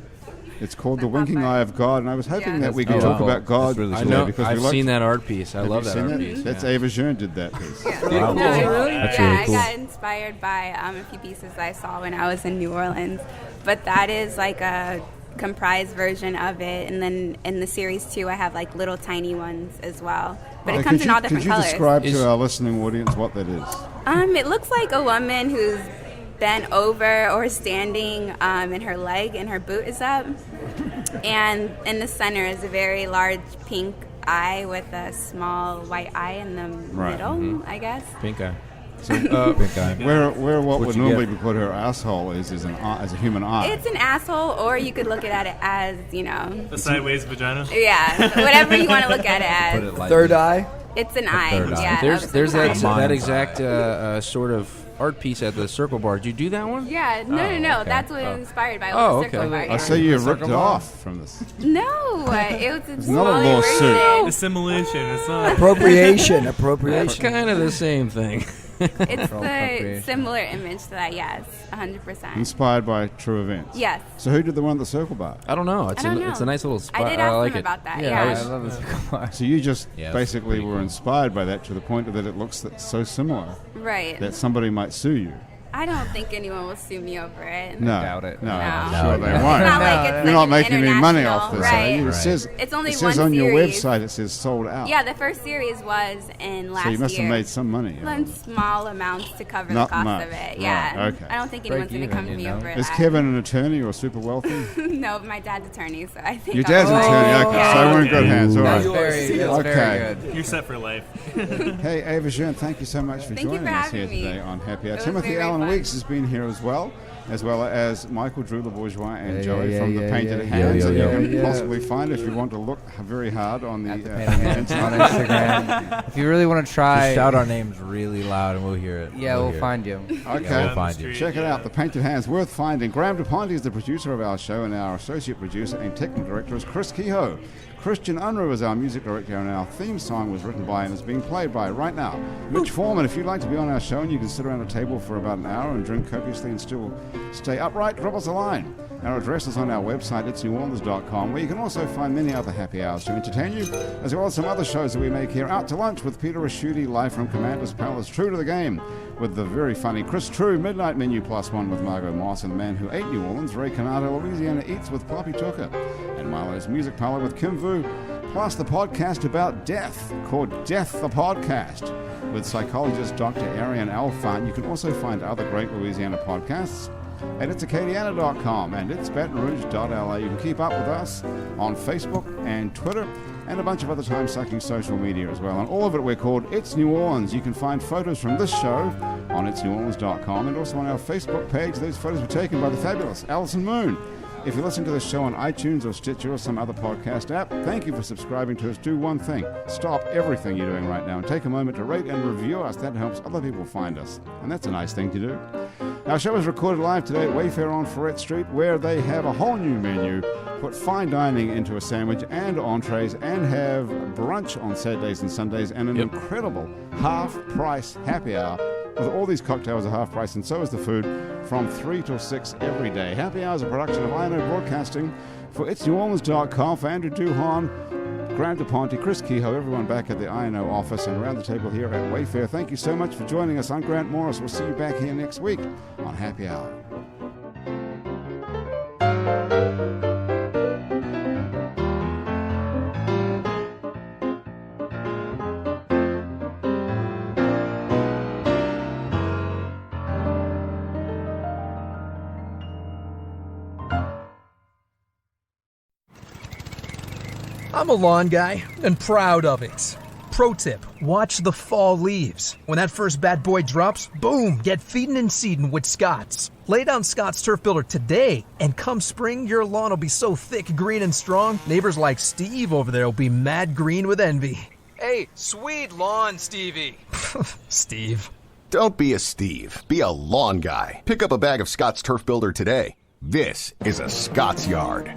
It's called The Winking Eye of God, and I was hoping that we could Oh, talk wow. about God That's really I today know. because I've we like seen that art piece. I Have love you that seen art that? piece. That's yeah. Ava Jean did that piece. No, That's yeah, really I cool. got inspired by a few pieces I saw when I was in New Orleans, but that is like a comprised version of it. And then in the series too, I have like little tiny ones as well. But it comes in all different Could you colors. describe Is- to our listening audience what that is? It looks like a woman who's bent over or standing, and her leg and her boot is up. And in the center is a very large pink eye with a small white eye in the middle, I guess. Pink eye. So, Pink eye. where what would What'd you normally get? be put her asshole is an eye, as a human eye. It's an asshole, or you could look at it as, you know, A sideways vagina. yeah, whatever you want to look at it Put as. it lightly. Third eye. It's an eye. third eye. Yeah, There's that eye. Mind's exact sort of art piece at the Circle Bar. Did you do that one? Yeah, no. okay. That's what it was inspired by. Oh, was the circle okay. bar, I yeah. see you Circle ripped it bar. off from this. No, it was a not a smaller lawsuit. version. Assimilation. It's not. Appropriation. It's Appropriation. kind of the same thing. It's the appropriation. similar image to that, yes, 100%. Inspired by true events. Yes. So who did the one at the Circle Bar? I don't know. It's I don't know. It's a nice little spot. I did ask like them it. about that, Yeah, yeah. I I was- love this car. So you just Yeah, it's basically pretty were cool. inspired by that to the point that it looks so similar Right. that somebody might sue you. I don't think anyone will sue me over it. No, doubt it. No, No. I'm No, sure no. they It's won't. not like it's You're like not an making any money off this, international- are you? right. It says, It's only it says one on your series. website, it says sold out. Yeah, the first series was in last So year. you must have made some money. Lent small amounts to cover Not the cost much. of it. Right, Yeah. okay. I don't think Break anyone's going to even, come to you me know? over Is that. Kevin an attorney or super wealthy? No, my dad's attorney, so I think Your I'll dad's an be attorney, okay. yeah. So we're in good hands. All That's right. that's Okay. very good. You're set for life. Hey, Ava Jean, thank you so much for Thank you joining for us here having me. today on Happy Hour. It was Timothy very Allen fun. Weeks has been here as well as Michael Drew LeBourgeois and Yeah, Joey yeah, from yeah, the Painted yeah, Hands yeah, that yeah, you can yeah. possibly find if you want to look very hard on the At the Painted Hands on internet. Instagram. If you really want to try, Just shout our names really loud and we'll hear it. yeah, we'll hear it. find you. Okay. Yeah, we'll find you. Check it out, The Painted Hands, worth finding. Graham DePonte is the producer of our show, and our associate producer and technical director is Chris Kehoe. Christian Unruh is our music director, and our theme song was written by and is being played by right now Mitch Foreman. If you'd like to be on our show and you can sit around a table for about an hour and drink copiously and still stay upright, drop us a line. Our address is on our website, itsneworleans.com, where you can also find many other happy hours to entertain you, as well as some other shows that we make here. Out to Lunch with Peter Raschuti, live from Commander's Palace, True to the Game, with the very funny Chris True, Midnight Menu +1 with Margot Moss, and the man who ate New Orleans, Ray Canado, Louisiana Eats with Poppy Tucker, and Milo's Music Parlor with Kim Vu, plus the podcast about death, called Death the Podcast, with psychologist Dr. Ariane Alfant. You can also find other great Louisiana podcasts at itsacadiana.com and itsbatonrouge.la. You can keep up with us on Facebook and Twitter and a bunch of other time-sucking social media as well. And all of it we're called It's New Orleans. You can find photos from this show on itsneworleans.com and also on our Facebook page. These photos were taken by the fabulous Alison Moon. If you listen to this show on iTunes or Stitcher or some other podcast app, thank you for subscribing to us. Do one thing. Stop everything you're doing right now and take a moment to rate and review us. That helps other people find us. And that's a nice thing to do. Our show is recorded live today at Wayfair on Ferret Street, where they have a whole new menu, put fine dining into a sandwich and entrees, and have brunch on Saturdays and Sundays, and an incredible half-price happy hour with all these cocktails at half price, and so is the food, from 3 till 6 every day. Happy Hour is a production of INO Broadcasting for itsneworleans.com. For Andrew Duhon, Graham DePonte, Chris Kehoe, everyone back at the INO office and around the table here at Wayfair, thank you so much for joining us. I'm Grant Morris. We'll see you back here next week on Happy Hour. I'm a lawn guy and proud of it. Pro tip, watch the fall leaves. When that first bad boy drops, boom, get feeding and seeding with Scott's. Lay down Scott's Turf Builder today, and come spring, your lawn will be so thick, green, and strong, neighbors like Steve over there will be mad green with envy. Hey, sweet lawn, Stevie. Steve. Don't be a Steve. Be a lawn guy. Pick up a bag of Scott's Turf Builder today. This is a Scott's Yard.